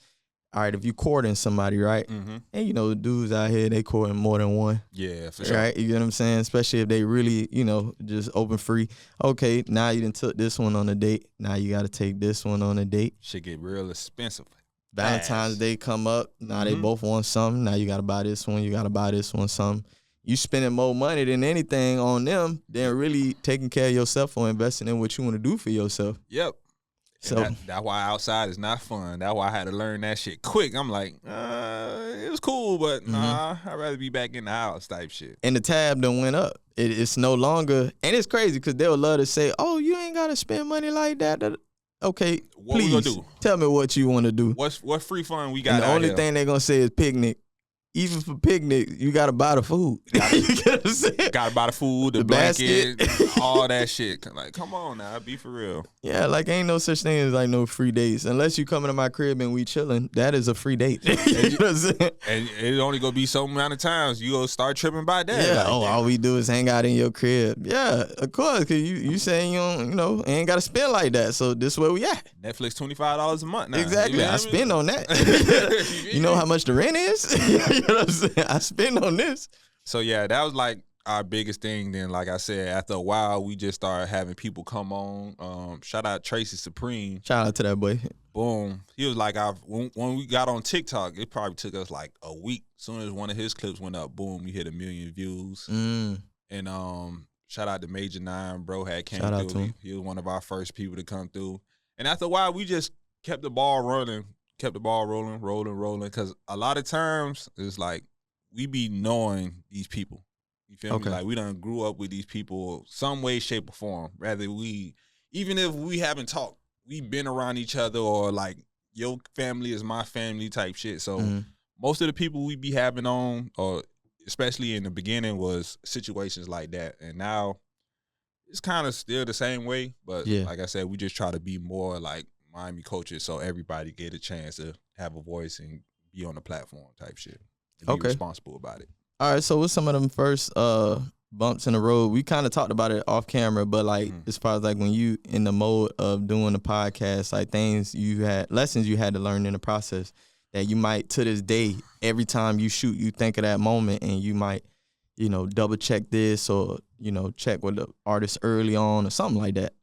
[SPEAKER 3] all right, if you courting somebody, right, and you know, the dudes out here, they courting more than one.
[SPEAKER 2] Yeah, for sure.
[SPEAKER 3] Right, you get what I'm saying? Especially if they really, you know, just open free. Okay, now you done took this one on a date. Now you got to take this one on a date.
[SPEAKER 2] Shit get real expensive.
[SPEAKER 3] Valentine's Day come up. Now they both want something. Now you got to buy this one. You got to buy this one something. You spending more money than anything on them than really taking care of yourself or investing in what you want to do for yourself.
[SPEAKER 2] Yep.
[SPEAKER 3] So
[SPEAKER 2] that's why outside is not fun. That's why I had to learn that shit quick. I'm like, it was cool, but nah, I'd rather be back in the house type shit.
[SPEAKER 3] And the tab done went up. It's no longer, and it's crazy because they'll love to say, oh, you ain't got to spend money like that. Okay,
[SPEAKER 2] what
[SPEAKER 3] please
[SPEAKER 2] we gonna do?
[SPEAKER 3] Tell me what you want to do.
[SPEAKER 2] What free fun we got?
[SPEAKER 3] And the only thing they're gonna say is picnic. Even for picnic, you gotta buy the food. You get what I'm saying?
[SPEAKER 2] Gotta buy the food, the blanket, all that shit. Like, come on now, be for real.
[SPEAKER 3] Yeah, like ain't no such thing as like no free dates. Unless you coming to my crib and we chilling, that is a free date. You know what I'm saying?
[SPEAKER 2] And it only gonna be some amount of times you gonna start tripping by that.
[SPEAKER 3] Yeah.
[SPEAKER 2] Like,
[SPEAKER 3] all we do is hang out in your crib. Yeah, of course. Cause you saying you don't, you know, ain't gotta spend like that. So this is where we at.
[SPEAKER 2] Netflix $25 a month now.
[SPEAKER 3] Exactly.
[SPEAKER 2] You know
[SPEAKER 3] I spend on that. You know how much the rent is? You know what I'm saying? I spend on this.
[SPEAKER 2] So yeah, that was like our biggest thing. Then, like I said, after a while, we just started having people come on. Shout out Tracy Supreme.
[SPEAKER 3] Shout out to that boy.
[SPEAKER 2] Boom. He was like, when we got on TikTok, it probably took us like a week. As soon as one of his clips went up, boom, we hit 1 million views. And shout out to Major 9, bro, had came through. He was one of our first people to come through. And after a while, we just kept the ball running kept the ball rolling. Because a lot of times it's like we be knowing these people. You feel me? Like we done grew up with these people some way, shape, or form. Rather even if we haven't talked, we been around each other, or like your family is my family type shit. So most of the people we be having on, or especially in the beginning, was situations like that. And now it's kind of still the same way, but like I said, we just try to be more like Miami culture, so everybody get a chance to have a voice and be on the platform type shit. And be responsible about it.
[SPEAKER 3] All right, so what's some of them first bumps in the road? We kind of talked about it off camera, but like as far as like when you in the mode of doing the podcast, like lessons you had to learn in the process that you might to this day, every time you shoot, you think of that moment and you might, double check this or, check with the artist early on or something like that.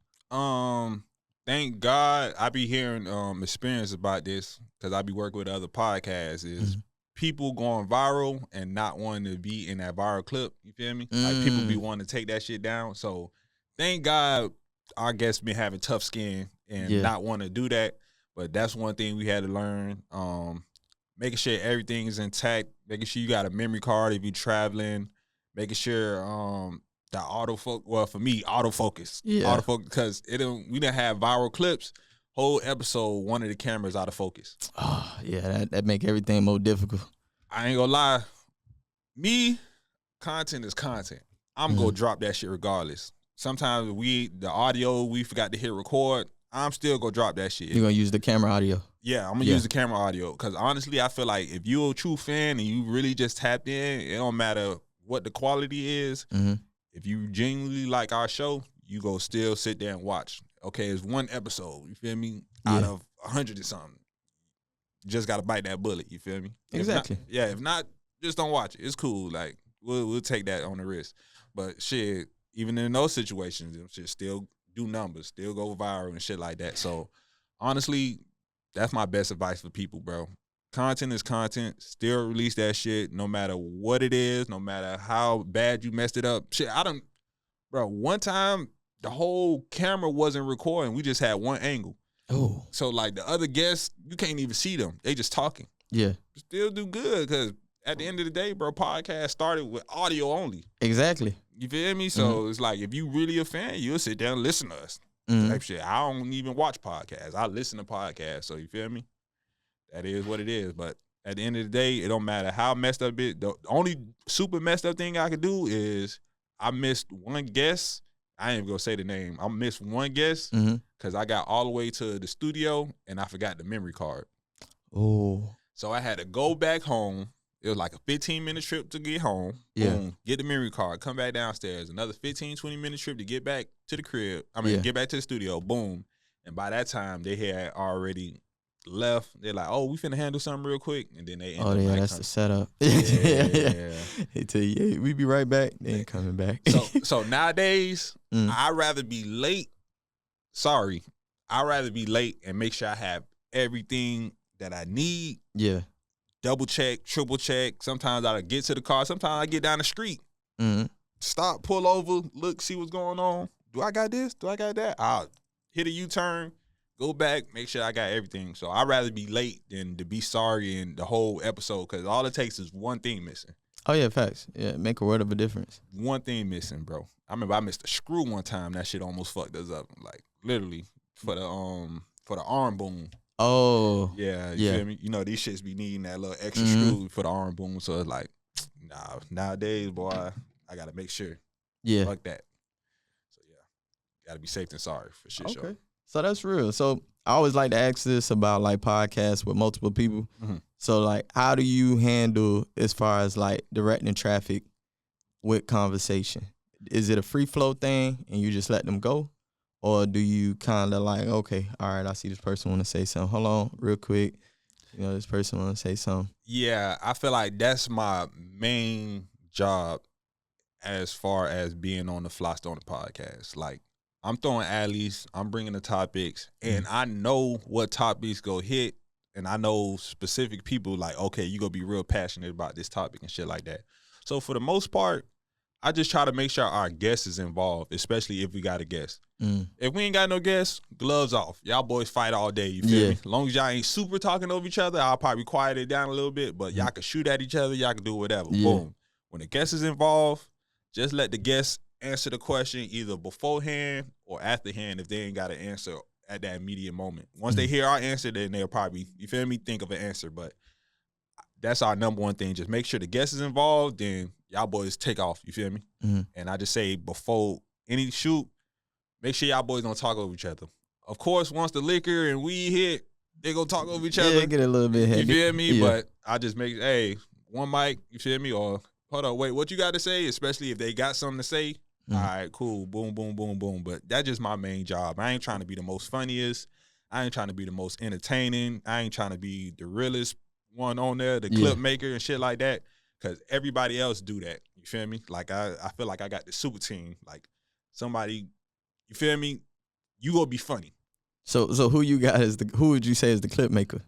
[SPEAKER 2] Thank God I be hearing experience about this, because I be working with other podcasts, is people going viral and not wanting to be in that viral clip. You feel me? Like people be wanting to take that shit down. So thank God our guests been having tough skin and not want to do that. But that's one thing we had to learn. Making sure everything is intact, making sure you got a memory card if you're traveling, making sure the autofocus. Well, for me, autofocus. Autofocus, because we didn't have viral clips. Whole episode, one of the cameras out of focus.
[SPEAKER 3] Oh, yeah, that make everything more difficult.
[SPEAKER 2] I ain't gonna lie. Me, content is content. I'm gonna drop that shit regardless. Sometimes the audio, we forgot to hit record. I'm still gonna drop that shit.
[SPEAKER 3] You're gonna use the camera audio?
[SPEAKER 2] Yeah, I'm gonna use the camera audio. Because honestly, I feel like if you're a true fan and you really just tapped in, it don't matter what the quality is. If you genuinely like our show, you go still sit there and watch. Okay, it's one episode, you feel me? Out of 100 or something. Just gotta bite that bullet, you feel me?
[SPEAKER 3] Exactly.
[SPEAKER 2] If not, just don't watch it. It's cool. Like, we'll take that on the wrist. But shit, even in those situations, them shit still do numbers, still go viral and shit like that. So honestly, that's my best advice for people, bro. Content is content. Still release that shit no matter what it is, no matter how bad you messed it up. Shit, bro, one time the whole camera wasn't recording. We just had one angle.
[SPEAKER 3] Oh.
[SPEAKER 2] So like the other guests, you can't even see them. They just talking.
[SPEAKER 3] Yeah.
[SPEAKER 2] Still do good, because at the end of the day, bro, podcast started with audio only.
[SPEAKER 3] Exactly.
[SPEAKER 2] You feel me? So it's like, if you really a fan, you'll sit down and listen to us. Type shit. I don't even watch podcasts. I listen to podcasts. So you feel me? That is what it is. But at the end of the day, it don't matter how messed up it. The only super messed up thing I could do is I missed one guest. I ain't even gonna say the name. I missed one guest because I got all the way to the studio and I forgot the memory card.
[SPEAKER 3] Oh.
[SPEAKER 2] So I had to go back home. It was like a 15-minute trip to get home. Boom, get the memory card, come back downstairs. Another 15, 20-minute trip to get back to the crib. Get back to the studio. Boom. And by that time, they had already left. They're like, oh, we finna handle something real quick. And then they end up like,
[SPEAKER 3] that's the setup.
[SPEAKER 2] Yeah.
[SPEAKER 3] They tell you, hey, we be right back. They ain't coming back.
[SPEAKER 2] So nowadays, I'd rather be late. I'd rather be late and make sure I have everything that I need.
[SPEAKER 3] Yeah.
[SPEAKER 2] Double check, triple check. Sometimes I get to the car. Sometimes I get down the street. Stop, pull over, look, see what's going on. Do I got this? Do I got that? I'll hit a U-turn, go back, make sure I got everything. So I'd rather be late than to be sorry in the whole episode, because all it takes is one thing missing.
[SPEAKER 3] Oh, yeah, facts. Yeah, make a word of a difference.
[SPEAKER 2] One thing missing, bro. I remember I missed a screw one time. That shit almost fucked us up. Like, literally, for the arm boom.
[SPEAKER 3] Oh.
[SPEAKER 2] Yeah, you feel me? You know, these shits be needing that little extra screw for the arm boom. So it's like, nah, nowadays, boy, I got to make sure.
[SPEAKER 3] Yeah.
[SPEAKER 2] Fuck that. So, yeah, got to be safe than sorry for shit show.
[SPEAKER 3] Okay. So that's real. So I always like to ask this about, like, podcasts with multiple people. So, like, how do you handle as far as, like, directing traffic with conversation? Is it a free flow thing and you just let them go? Or do you kind of like, okay, all right, I see this person want to say something. Hold on, real quick. You know, this person want to say something.
[SPEAKER 2] Yeah, I feel like that's my main job as far as being on the Fly Stone podcast. Like, I'm throwing alleys, I'm bringing the topics, and I know what topics go hit, and I know specific people like, okay, you going to be real passionate about this topic and shit like that. So for the most part, I just try to make sure our guest is involved, especially if we got a guest. If we ain't got no guests, gloves off. Y'all boys fight all day, you feel me? As long as y'all ain't super talking over each other, I'll probably quiet it down a little bit, but y'all can shoot at each other, y'all can do whatever. Boom. When the guest is involved, just let the guest answer the question either beforehand or afterhand if they ain't got an answer at that immediate moment. Once they hear our answer, then they'll probably, you feel me, think of an answer. But that's our number one thing. Just make sure the guest is involved, then y'all boys take off, you feel me? And I just say before any shoot, make sure y'all boys don't talk over each other. Of course, once the liquor and weed hit, they gonna talk over each other.
[SPEAKER 3] Yeah, get a little bit heavy.
[SPEAKER 2] You feel me? But I just make, hey, one mic, you feel me? Or hold on, wait, what you got to say? Especially if they got something to say. All right, cool, boom, boom, boom, boom. But that's just my main job. I ain't trying to be the most funniest. I ain't trying to be the most entertaining. I ain't trying to be the realest one on there, the clip maker and shit like that. Because everybody else do that. You feel me? Like, I feel like I got the super team. Like, somebody, you feel me? You gonna be funny.
[SPEAKER 3] So who you got who would you say is the clip maker?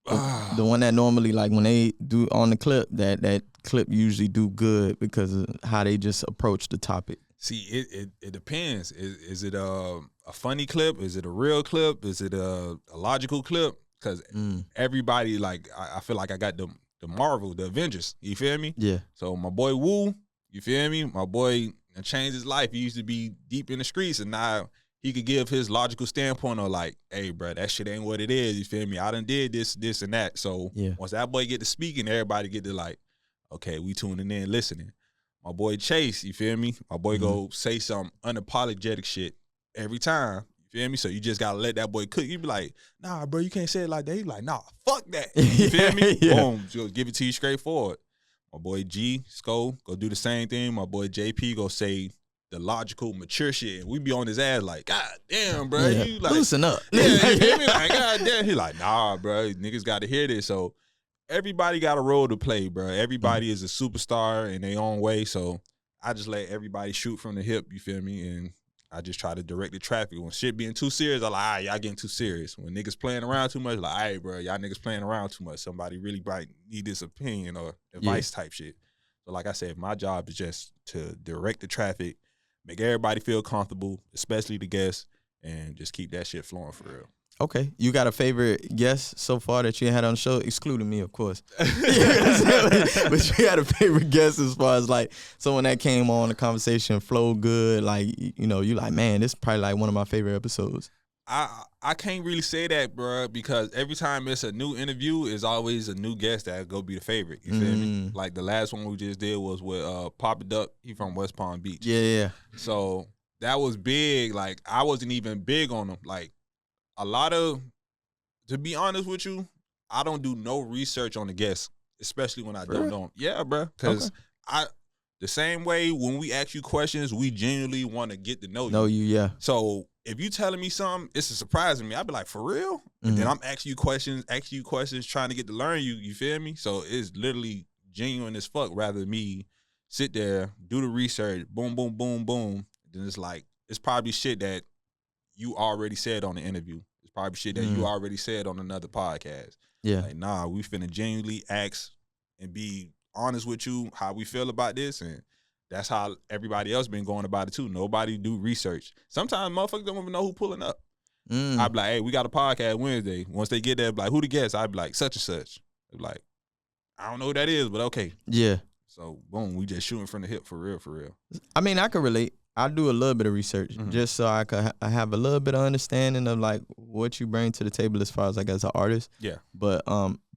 [SPEAKER 3] The one that normally, like, when they do on the clip, that clip usually do good because of how they just approach the topic.
[SPEAKER 2] See, it depends. Is it a funny clip? Is it a real clip? Is it a logical clip? Because everybody, like, I feel like I got the Marvel, the Avengers. You feel me?
[SPEAKER 3] Yeah.
[SPEAKER 2] So my boy Wu, you feel me? My boy changed his life. He used to be deep in the streets, and now he could give his logical standpoint of like, hey, bro, that shit ain't what it is. You feel me? I done did this, and that. So once that boy get to speaking, everybody get to like, okay, we tuning in, listening. My boy Chase, you feel me? My boy go say some unapologetic shit every time. You feel me? So you just gotta let that boy cook. You be like, nah, bro, you can't say it like that. He like, nah, fuck that. You feel me? Boom, just give it to you straightforward. My boy G, Sko, go do the same thing. My boy JP go say the logical, mature shit. And we be on his ass like, God damn, bro. You like,
[SPEAKER 3] loosen up.
[SPEAKER 2] Yeah, you feel me? Like, God damn. He like, nah, bro. Niggas got to hear this. So everybody got a role to play, bro. Everybody is a superstar in their own way. So I just let everybody shoot from the hip, you feel me? And I just try to direct the traffic. When shit being too serious, I'm like, all right, y'all getting too serious. When niggas playing around too much, like, all right, bro, y'all niggas playing around too much. Somebody really might need this opinion or advice type shit. So like I said, my job is just to direct the traffic, make everybody feel comfortable, especially the guests, and just keep that shit flowing for real.
[SPEAKER 3] Okay. You got a favorite guest so far that you had on the show? Excluding me, of course. But you had a favorite guest as far as, like, someone that came on, the conversation flowed good. Like, you know, you like, man, this is probably, like, one of my favorite episodes.
[SPEAKER 2] I can't really say that, bro, because every time it's a new interview, it's always a new guest that go be the favorite. You feel me? Like, the last one we just did was with Papa Duck. He from West Palm Beach.
[SPEAKER 3] Yeah.
[SPEAKER 2] So that was big. Like, I wasn't even big on him. Like, a lot of, to be honest with you, I don't do no research on the guests, especially when I don't know them. Yeah, bro. Because the same way when we ask you questions, we genuinely want to get to know you.
[SPEAKER 3] Yeah.
[SPEAKER 2] So if you telling me something, it's a surprise to me. I'd be like, for real? And then I'm asking you questions, trying to get to learn you. You feel me? So it's literally genuine as fuck rather than me sit there, do the research, boom, boom, boom, boom. Then it's like, it's probably shit that you already said on the interview. It's probably shit that you already said on another podcast.
[SPEAKER 3] Yeah.
[SPEAKER 2] Like, nah, we finna genuinely ask and be honest with you how we feel about this, and that's how everybody else been going about it too. Nobody do research. Sometimes motherfuckers don't even know who pulling up. I'd be like, hey, we got a podcast Wednesday. Once they get there, be like, who the guest? I'd be like, such and such. They'd be like, I don't know who that is, but okay.
[SPEAKER 3] Yeah.
[SPEAKER 2] So boom, we just shooting from the hip for real.
[SPEAKER 3] I mean, I can relate. I do a little bit of research just so I could have a little bit of understanding of, like, what you bring to the table as far as, like, as an artist.
[SPEAKER 2] Yeah.
[SPEAKER 3] But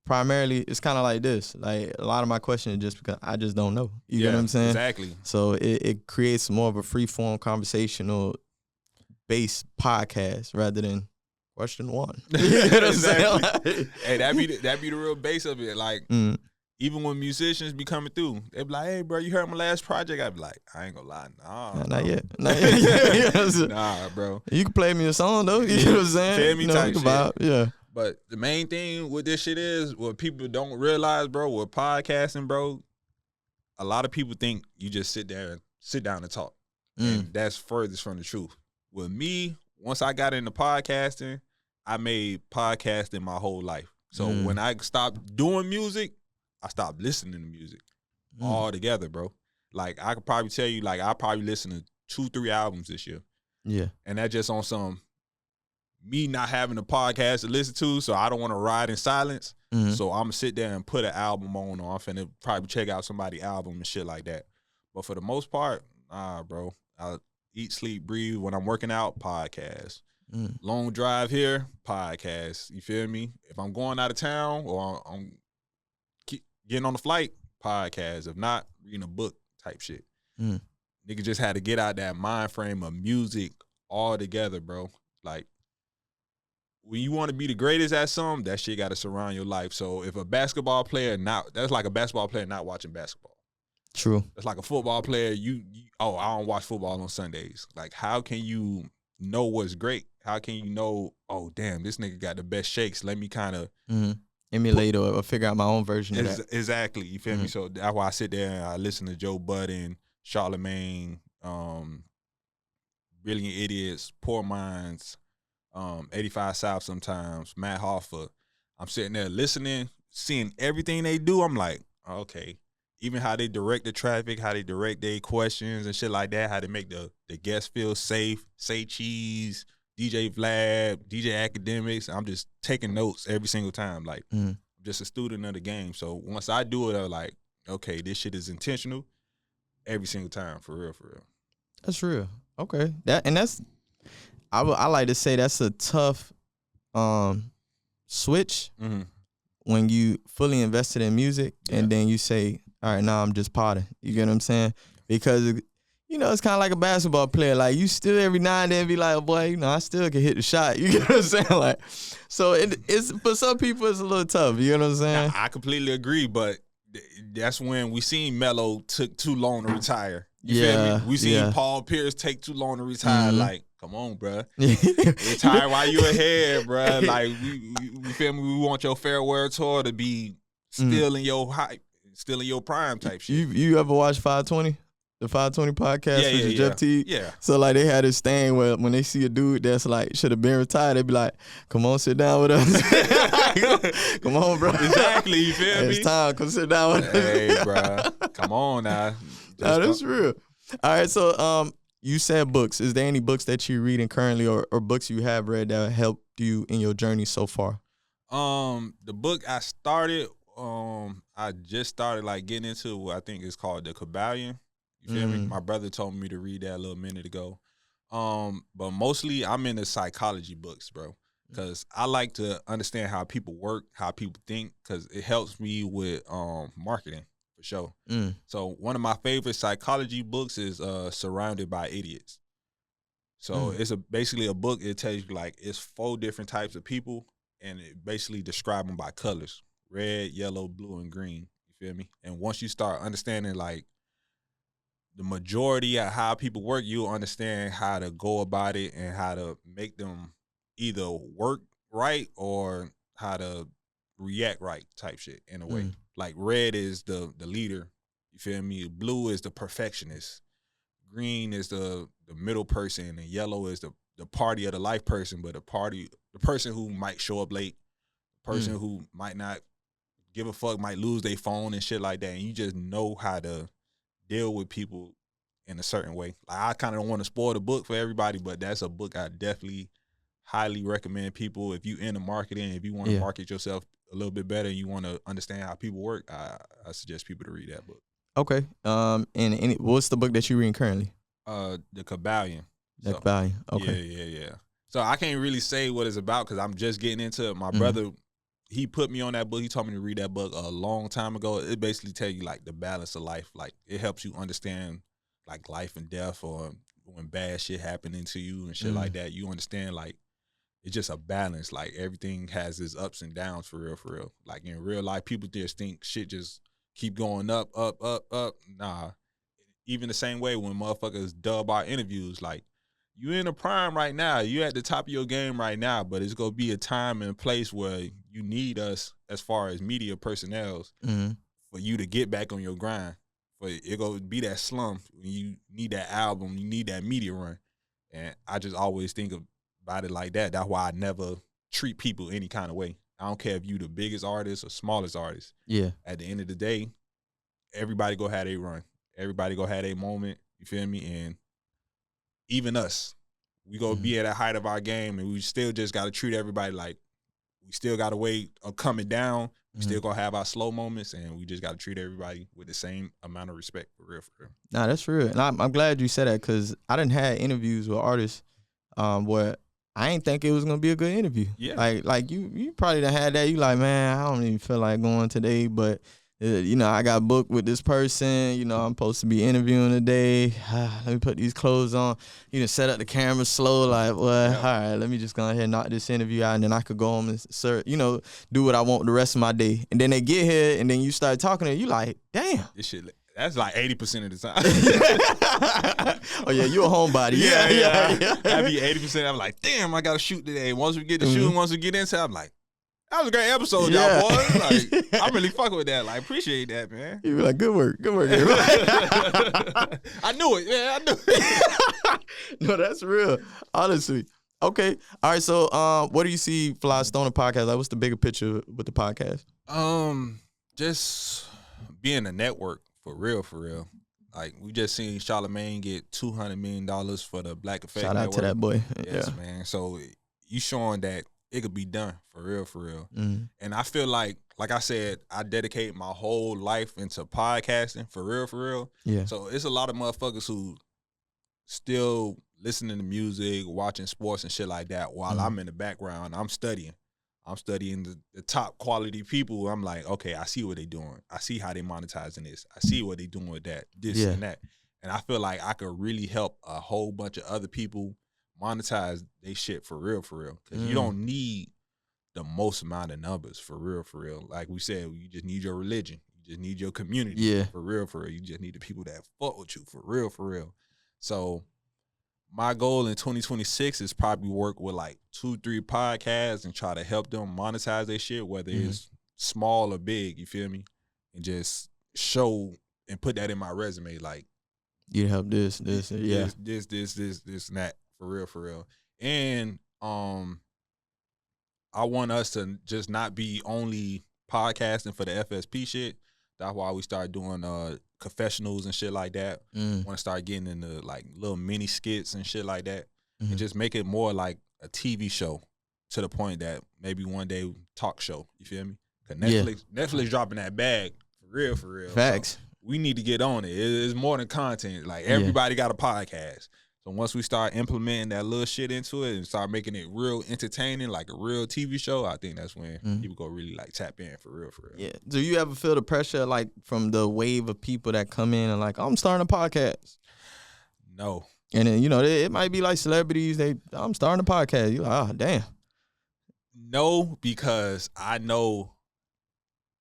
[SPEAKER 3] primarily, it's kind of like this. Like, a lot of my questions are just because I just don't know. You get what I'm saying?
[SPEAKER 2] Exactly.
[SPEAKER 3] So it creates more of a free-form conversational based podcast rather than question one. You know what I'm saying? Like,
[SPEAKER 2] hey, that be the real base of it. Like, even when musicians be coming through, they be like, hey, bro, you heard my last project? I be like, I ain't gonna lie. Nah,
[SPEAKER 3] not yet.
[SPEAKER 2] You know what I'm saying? Nah, bro.
[SPEAKER 3] You can play me a song, though. You know what I'm saying?
[SPEAKER 2] Tell me type shit.
[SPEAKER 3] Vibe. Yeah.
[SPEAKER 2] But the main thing with this shit is, what people don't realize, bro, with podcasting, bro, a lot of people think you just sit down and talk. And that's furthest from the truth. With me, once I got into podcasting, I made podcasting my whole life. So when I stopped doing music, I stopped listening to music altogether, bro. Like I could probably tell you, like I probably listen to 2-3 albums this year.
[SPEAKER 3] Yeah.
[SPEAKER 2] And that just on some me not having a podcast to listen to, so I don't want to ride in silence.
[SPEAKER 3] Mm-hmm.
[SPEAKER 2] So I'm gonna sit there and put an album on, or I'm finna probably check out somebody's album and shit like that. But for the most part, bro, I eat, sleep, breathe. When I'm working out, podcast. Long drive here, podcast. You feel me? If I'm going out of town or I'm getting on the flight, podcast. If not, reading a book type shit. Nigga just had to get out that mind frame of music all together, bro. Like, when you want to be the greatest at something, that shit got to surround your life. So if a basketball player that's like a basketball player not watching basketball.
[SPEAKER 3] True.
[SPEAKER 2] That's like a football player. I don't watch football on Sundays. Like, how can you know what's great? How can you know, oh, damn, this nigga got the best shakes. Let me kind of
[SPEAKER 3] emulate or figure out my own version of that.
[SPEAKER 2] Exactly. You feel me? So that's why I sit there and I listen to Joe Budden, Charlemagne, Brilliant Idiots, Poor Minds, 85 South sometimes, Matt Hoffa. I'm sitting there listening, seeing everything they do. I'm like, okay. Even how they direct the traffic, how they direct their questions and shit like that, how they make the guests feel safe, say cheese, DJ Vlad, DJ Academics. I'm just taking notes every single time. Like, I'm just a student of the game. So once I do it, I'm like, okay, this shit is intentional every single time, for real, for real.
[SPEAKER 3] That's real. Okay. I like to say that's a tough switch when you fully invested in music and then you say, all right, now I'm just potting. You get what I'm saying? Because, it's kind of like a basketball player. Like, you still every now and then be like, oh, boy, I still can hit the shot. You get what I'm saying? Like, so it's for some people, it's a little tough. You get what I'm saying?
[SPEAKER 2] I completely agree, but that's when we seen Melo took too long to retire. You feel me? We seen Paul Pierce take too long to retire. Like, come on, bro. Retire while you ahead, bro. Like, we feel me? We want your farewell tour to be still in your hype, still in your prime type shit.
[SPEAKER 3] You ever watch 520? The 520 podcast with Jeff T?
[SPEAKER 2] Yeah.
[SPEAKER 3] So, like, they had this thing where when they see a dude that's, like, should have been retired, they be like, come on, sit down with us. Come on, bro.
[SPEAKER 2] Exactly, you feel me?
[SPEAKER 3] It's time. Come sit down with us.
[SPEAKER 2] Hey, bro. Come on now.
[SPEAKER 3] No, that's real. All right, so you said books. Is there any books that you're reading currently or books you have read that helped you in your journey so far?
[SPEAKER 2] The book I started, I just started, like, getting into what I think is called The Kabbalion. You feel me? My brother told me to read that a little minute ago. But mostly I'm into psychology books, bro. Because I like to understand how people work, how people think, because it helps me with marketing, for sure. So one of my favorite psychology books is Surrounded by Idiots. So it's basically a book. It tells you, like, it's 4 different types of people, and it basically describe them by colors: red, yellow, blue, and green. You feel me? And once you start understanding, like, the majority of how people work, you'll understand how to go about it and how to make them either work right or how to react right type shit in a way. Like, red is the leader, you feel me? Blue is the perfectionist. Green is the middle person, and yellow is the party of the life person, but the person who might show up late, the person who might not give a fuck, might lose their phone and shit like that. And you just know how to deal with people in a certain way. Like, I kind of don't want to spoil the book for everybody, but that's a book I definitely highly recommend people. If you into marketing, if you want to market yourself a little bit better, and you want to understand how people work, I suggest people to read that book.
[SPEAKER 3] Okay. And what's the book that you're reading currently?
[SPEAKER 2] The Kabbalion.
[SPEAKER 3] The Kabbalion. Okay.
[SPEAKER 2] Yeah. So I can't really say what it's about because I'm just getting into it. My brother, he put me on that book. He told me to read that book a long time ago. It basically tells you, like, the balance of life. Like, it helps you understand, like, life and death, or when bad shit happening to you and shit like that. You understand, like, it's just a balance. Like, everything has its ups and downs, for real, for real. Like, in real life, people just think shit just keep going up. Nah. Even the same way when motherfuckers dub our interviews, like, you in the prime right now. You at the top of your game right now, but it's going to be a time and a place where you need us as far as media personnel for you to get back on your grind. For it going to be that slump when you need that album, you need that media run. And I just always think about it like that. That's why I never treat people any kind of way. I don't care if you the biggest artist or smallest artist.
[SPEAKER 3] Yeah.
[SPEAKER 2] At the end of the day, everybody go have their run. Everybody gonna have their moment. You feel me? And even us, we gonna be at the height of our game, and we still just gotta treat everybody like we still gotta wait on coming down. We still gonna have our slow moments, and we just gotta treat everybody with the same amount of respect, for real, for real.
[SPEAKER 3] Nah, that's real. And I'm glad you said that because I done had interviews with artists where I ain't think it was gonna be a good interview.
[SPEAKER 2] Yeah.
[SPEAKER 3] Like you probably done had that. You like, man, I don't even feel like going today, but I got booked with this person. I'm supposed to be interviewing today. Let me put these clothes on. You done set up the camera slow, like, well, all right, let me just go ahead and knock this interview out, and then I could go home and do what I want the rest of my day. And then they get here, and then you start talking to them, you like, damn.
[SPEAKER 2] This shit, that's like 80% of the time.
[SPEAKER 3] Oh yeah, you a homebody.
[SPEAKER 2] Yeah. I be 80%. I'm like, damn, I gotta shoot today. Once we get to shooting, once we get inside, I'm like, that was a great episode, y'all boys. Like, I'm really fucking with that. Like, appreciate that, man.
[SPEAKER 3] You be like, good work.
[SPEAKER 2] I knew it, man. I knew it.
[SPEAKER 3] No, that's real. Honestly. Okay. All right. So, what do you see Fly Stoner podcast? Like, what's the bigger picture with the podcast?
[SPEAKER 2] Just being a network for real. Like, we just seen Charlamagne get $200 million for the Black Effect
[SPEAKER 3] Shout out
[SPEAKER 2] Network.
[SPEAKER 3] to that boy.
[SPEAKER 2] Yes, man. So you showing that it could be done for real.
[SPEAKER 3] Mm-hmm.
[SPEAKER 2] And I feel like I said, I dedicate my whole life into podcasting for real.
[SPEAKER 3] Yeah.
[SPEAKER 2] So it's a lot of motherfuckers who still listening to music, watching sports and shit like that while I'm in the background. I'm studying the top quality people. I'm like, okay, I see what they doing. I see how they monetizing this. I see what they doing with that, this and that. And I feel like I could really help a whole bunch of other people monetize they shit for real. Because you don't need the most amount of numbers for real. Like we said, you just need your religion. You just need your community for real. You just need the people that fuck with you for real. So my goal in 2026 is probably work with like 2-3 podcasts and try to help them monetize their shit, whether it's small or big, you feel me? And just show and put that in my resume, like,
[SPEAKER 3] you help this, and
[SPEAKER 2] this, and that, for real. And I want us to just not be only podcasting for the FSP shit. That's why we start doing confessionals and shit like that. Want to start getting into like little mini skits and shit like that, and just make it more like a TV show, to the point that maybe one day talk show. You feel me? Cause Netflix dropping that bag for real.
[SPEAKER 3] Facts.
[SPEAKER 2] So we need to get on it. It's more than content. Like, everybody got a podcast. So once we start implementing that little shit into it and start making it real entertaining, like a real TV show, I think that's when people go really like tap in for real.
[SPEAKER 3] Yeah. Do you ever feel the pressure, like, from the wave of people that come in and like, I'm starting a podcast?
[SPEAKER 2] No.
[SPEAKER 3] And then, it might be like celebrities. I'm starting a podcast. You're like, oh, damn.
[SPEAKER 2] No, because I know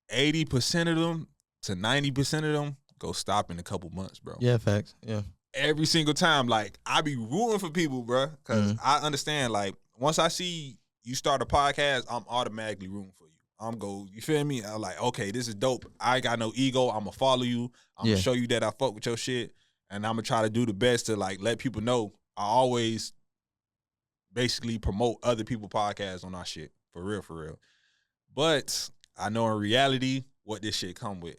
[SPEAKER 2] 80% of them to 90% of them go stop in a couple months, bro.
[SPEAKER 3] Yeah, facts. Yeah.
[SPEAKER 2] Every single time, like, I be rooting for people, bro, because I understand, like, once I see you start a podcast, I'm automatically rooting for you. You feel me? I'm like, okay, this is dope. I ain't got no ego. I'm going to follow you. I'm going to show you that I fuck with your shit, and I'm going to try to do the best to, like, let people know I always basically promote other people's podcasts on our shit, for real. But I know in reality what this shit come with.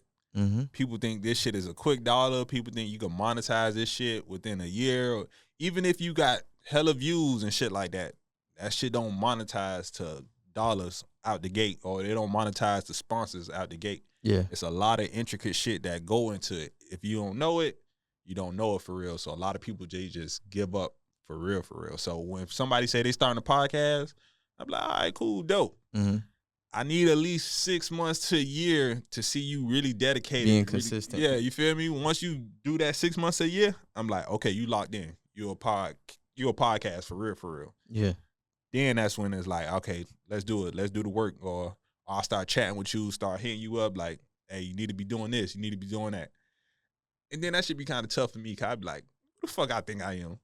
[SPEAKER 2] People think this shit is a quick dollar. People think you can monetize this shit within a year. Even if you got hella views and shit like that, that shit don't monetize to dollars out the gate, or they don't monetize to sponsors out the gate.
[SPEAKER 3] Yeah.
[SPEAKER 2] It's a lot of intricate shit that go into it. If you don't know it, you don't know it for real. So a lot of people, they just give up for real. So when somebody say they starting a podcast, I'm like, all right, cool, dope. I need at least 6 months to a year to see you really dedicated.
[SPEAKER 3] Being consistent.
[SPEAKER 2] Yeah, you feel me? Once you do that 6 months a year, I'm like, okay, you locked in. You're a podcast for real.
[SPEAKER 3] Yeah.
[SPEAKER 2] Then that's when it's like, okay, let's do it. Let's do the work. Or I'll start chatting with you, start hitting you up like, hey, you need to be doing this. You need to be doing that. And then that should be kind of tough for me, because I'd be like, who the fuck I think I am?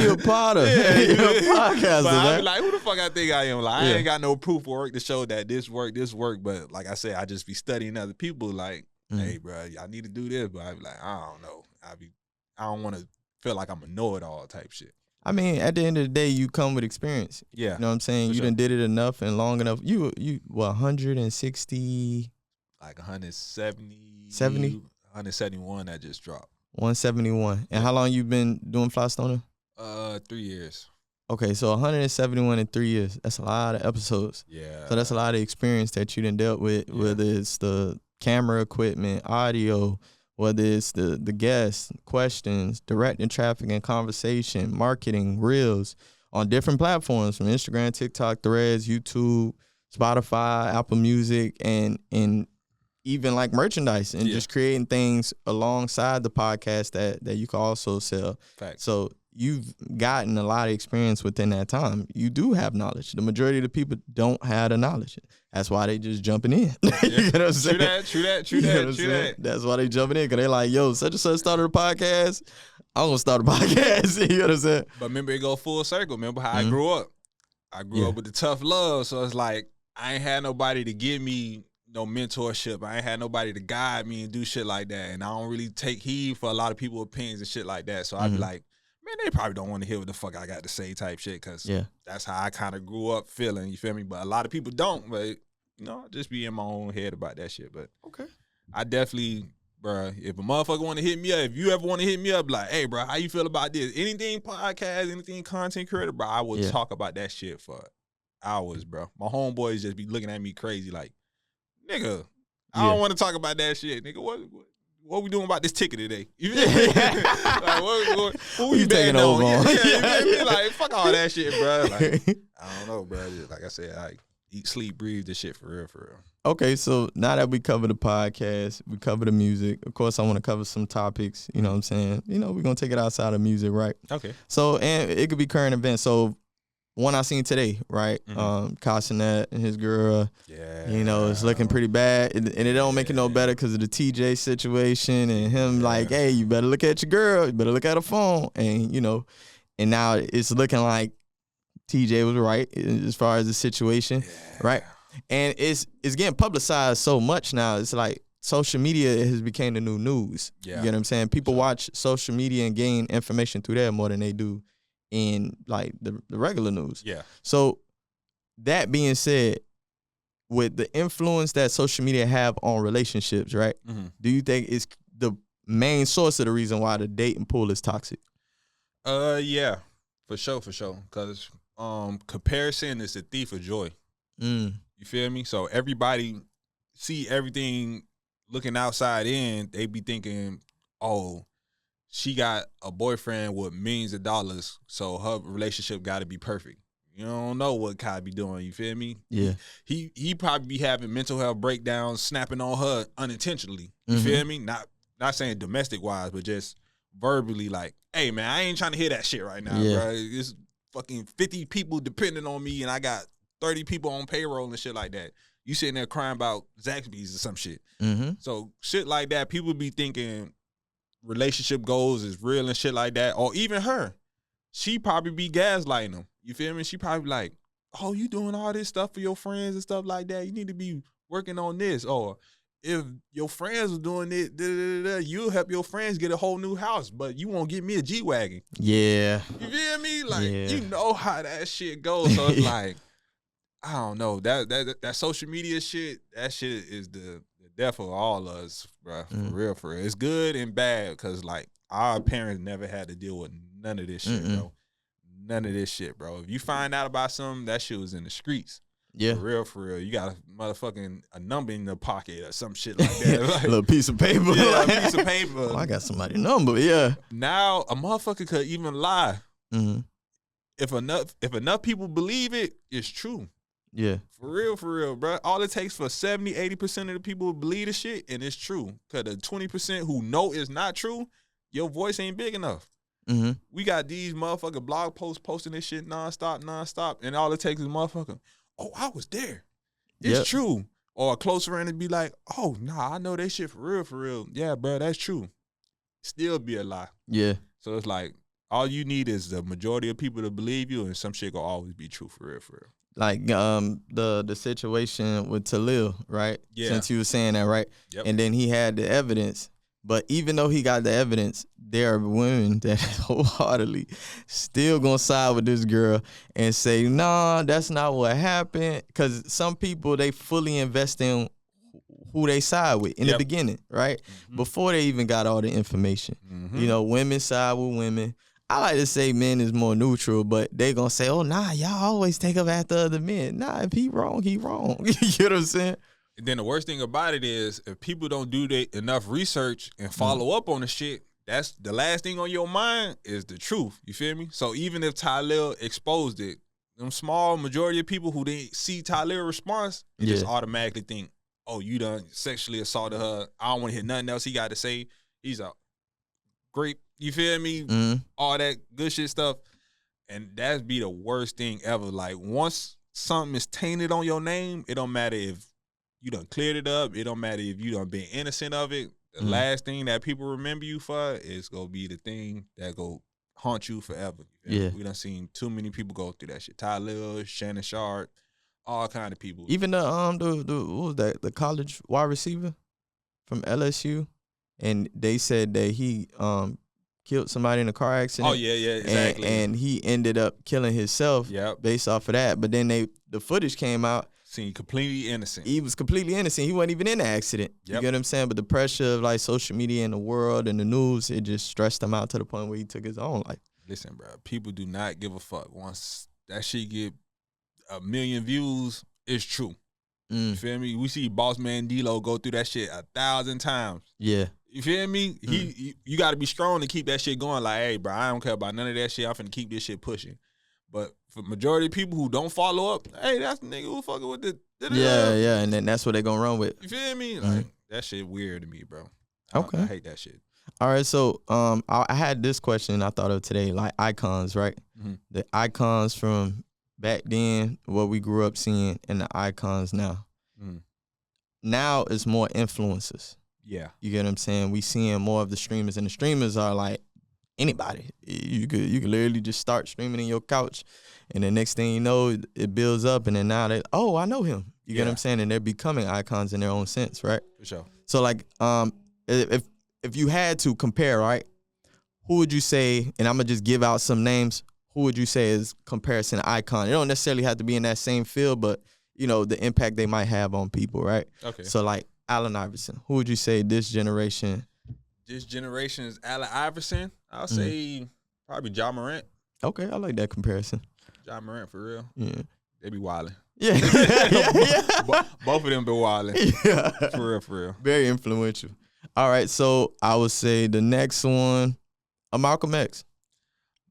[SPEAKER 3] You're a potter. You're a podcaster,
[SPEAKER 2] but
[SPEAKER 3] man.
[SPEAKER 2] I be like, who the fuck I think I am? Like, I ain't got no proof or work to show that this work. But like I said, I just be studying other people. Like, hey, bro, I need to do this. But I be like, I don't know. I don't want to feel like I'm a know-it-all type shit.
[SPEAKER 3] I mean, at the end of the day, you come with experience.
[SPEAKER 2] Yeah.
[SPEAKER 3] You know what I'm saying? You done did it enough and long enough. You 160?
[SPEAKER 2] Like 170.
[SPEAKER 3] 70?
[SPEAKER 2] 171 that just dropped.
[SPEAKER 3] 171. And how long you been doing Fly Stoner?
[SPEAKER 2] 3 years.
[SPEAKER 3] Okay, so 171 in 3 years. That's a lot of episodes.
[SPEAKER 2] Yeah.
[SPEAKER 3] So that's a lot of experience that you done dealt with, whether it's the camera equipment, audio, whether it's the guests, questions, directing traffic and conversation, marketing, reels on different platforms from Instagram, TikTok, Threads, YouTube, Spotify, Apple Music, and even like merchandise and just creating things alongside the podcast that you can also sell.
[SPEAKER 2] Facts.
[SPEAKER 3] So you've gotten a lot of experience within that time. You do have knowledge. The majority of the people don't have the knowledge. That's why they just jumping in. You know what I'm saying?
[SPEAKER 2] True that.
[SPEAKER 3] That's why they jumping in, because they like, yo, such and such started a podcast. I'm going to start a podcast. You know what I'm saying?
[SPEAKER 2] But remember, it go full circle. Remember how I grew up? I grew up with the tough love. So it's like, I ain't had nobody to give me no mentorship. I ain't had nobody to guide me and do shit like that. And I don't really take heed for a lot of people's opinions and shit like that. So I'd be like, man, they probably don't want to hear what the fuck I got to say type shit, because that's how I kind of grew up feeling, you feel me? But a lot of people don't, but, you know, I just be in my own head about that shit. But I definitely, bro, if a motherfucker want to hit me up, if you ever want to hit me up, like, hey, bro, how you feel about this? Anything podcast, anything content creator, bro, I will talk about that shit for hours, bro. My homeboys just be looking at me crazy like, nigga, I don't want to talk about that shit. Nigga, what we doing about this ticket today? You feel me? Like, what we
[SPEAKER 3] taking over on?
[SPEAKER 2] You feel me? Like, fuck all that shit, bro. Like, I don't know, bro. Just, like I said, I eat, sleep, breathe this shit for real.
[SPEAKER 3] Okay, so now that we cover the podcast, we cover the music. Of course, I want to cover some topics. You know what I'm saying? You know, we're going to take it outside of music, right?
[SPEAKER 2] Okay.
[SPEAKER 3] So, and it could be current events. So, one I seen today, right? Casanet and his girl, you know, it's looking pretty bad. And it don't make it no better because of the TJ situation and him like, hey, you better look at your girl. You better look at her phone. And, you know, and now it's looking like TJ was right as far as the situation, right? And it's getting publicized so much now. It's like social media has become the new news. You get what I'm saying? People watch social media and gain information through there more than they do in like the regular news. Yeah. So that being said, with the influence that social media have on relationships, right? Do you think it's the main source of the reason why the dating pool is toxic?
[SPEAKER 2] Yeah, for sure. Because comparison is the thief of joy. You feel me? So everybody see everything looking outside in, they be thinking, oh, she got a boyfriend with millions of dollars, so her relationship got to be perfect. You don't know what Kai be doing, you feel me? Yeah. He probably be having mental health breakdowns, snapping on her unintentionally. You feel me? Not saying domestic-wise, but just verbally like, hey, man, I ain't trying to hear that shit right now, bro. It's fucking 50 people depending on me, and I got 30 people on payroll and shit like that. You sitting there crying about Zaxby's or some shit. So shit like that, people be thinking relationship goals is real and shit like that. Or even her, she probably be gaslighting them. You feel me? She probably like, oh, you doing all this stuff for your friends and stuff like that. You need to be working on this. Or if your friends was doing it, you'll help your friends get a whole new house, but you won't get me a G-Wagon. Yeah. You feel me? Like, you know how that shit goes. So it's like, I don't know. That social media shit, that shit is the death of all of us, bro. For real. It's good and bad because, like, our parents never had to deal with none of this shit, bro. None of this shit, bro. If you find out about something, that shit was in the streets. Yeah. For real. You got a number in the pocket or some shit like that. Like,
[SPEAKER 3] a little piece of paper.
[SPEAKER 2] Yeah, a piece of paper.
[SPEAKER 3] Oh, I got somebody's number, yeah.
[SPEAKER 2] Now, a motherfucker could even lie. If enough people believe it, it's true. Yeah. For real, bro. All it takes for 70, 80% of the people to believe the shit, and it's true. Because the 20% who know it's not true, your voice ain't big enough. We got these motherfucking blog posts posting this shit nonstop, and all it takes is motherfucker, oh, I was there. It's true. Or a close friend and be like, oh, nah, I know that shit for real. Yeah, bro, that's true. Still be a lie. Yeah. So it's like, all you need is the majority of people to believe you, and some shit will always be true for real.
[SPEAKER 3] Like the situation with Talil, right? Yeah. Since you were saying that, right? Yep. And then he had the evidence. But even though he got the evidence, there are women that wholeheartedly still gonna side with this girl and say, nah, that's not what happened. Because some people, they fully invest in who they side with in the
[SPEAKER 2] Yep.
[SPEAKER 3] beginning, right? Before they even got all the information. You know, women side with women. I like to say men is more neutral, but they gonna say, oh, nah, y'all always take up after other men. Nah, if he wrong, he wrong. You know what I'm saying?
[SPEAKER 2] And then the worst thing about it is if people don't do enough research and follow up on the shit, that's the last thing on your mind is the truth. You feel me? So even if Tyler exposed it, them small majority of people who didn't see Tyler's response, they just automatically think, oh, you done sexually assaulted her. I don't want to hear nothing else he got to say. He's a great, you feel me? All that good shit stuff. And that'd be the worst thing ever. Like, once something is tainted on your name, it don't matter if you done cleared it up. It don't matter if you done been innocent of it. The last thing that people remember you for is going to be the thing that go haunt you forever.
[SPEAKER 3] Yeah.
[SPEAKER 2] We done seen too many people go through that shit. Tyler, Shannon Sharp, all kind of people.
[SPEAKER 3] Even the what was that? The college wide receiver from LSU, and they said that he killed somebody in a car accident.
[SPEAKER 2] Oh yeah, exactly.
[SPEAKER 3] And he ended up killing himself based off of that. But then the footage came out.
[SPEAKER 2] Seemed completely innocent.
[SPEAKER 3] He was completely innocent. He wasn't even in the accident. You get what I'm saying? But the pressure of like social media and the world and the news, it just stressed him out to the point where he took his own life.
[SPEAKER 2] Listen, bro, people do not give a fuck. Once that shit get 1 million views, it's true. You feel me? We see Boss Man D-Lo go through that shit 1,000 times.
[SPEAKER 3] Yeah.
[SPEAKER 2] You feel me? You got to be strong to keep that shit going. Like, hey, bro, I don't care about none of that shit. I'm finna keep this shit pushing. But for majority of people who don't follow up, hey, that's the nigga who fucking with the
[SPEAKER 3] yeah, and then that's what they gonna run with.
[SPEAKER 2] You feel me? Like, that shit weird to me, bro.
[SPEAKER 3] Okay.
[SPEAKER 2] I hate that shit.
[SPEAKER 3] All right, so I had this question I thought of today, like icons, right? The icons from back then, what we grew up seeing, and the icons now. Now it's more influencers.
[SPEAKER 2] Yeah.
[SPEAKER 3] You get what I'm saying? We seeing more of the streamers, and the streamers are like anybody. You could literally just start streaming in your couch, and the next thing you know, it builds up, and then now I know him. You get what I'm saying? And they're becoming icons in their own sense, right?
[SPEAKER 2] For sure.
[SPEAKER 3] So like, if you had to compare, right, who would you say? And I'm gonna just give out some names. Who would you say is comparison icon? It don't necessarily have to be in that same field, but you know the impact they might have on people, right?
[SPEAKER 2] Okay.
[SPEAKER 3] So like Allen Iverson, who would you say this generation?
[SPEAKER 2] This generation is Allen Iverson. I'll say probably Ja Morant.
[SPEAKER 3] Okay, I like that comparison.
[SPEAKER 2] Ja Morant for real.
[SPEAKER 3] Yeah.
[SPEAKER 2] They be wildin'.
[SPEAKER 3] Yeah.
[SPEAKER 2] Both of them be wildin'.
[SPEAKER 3] Yeah.
[SPEAKER 2] For real.
[SPEAKER 3] Very influential. All right, so I would say the next one, Malcolm X.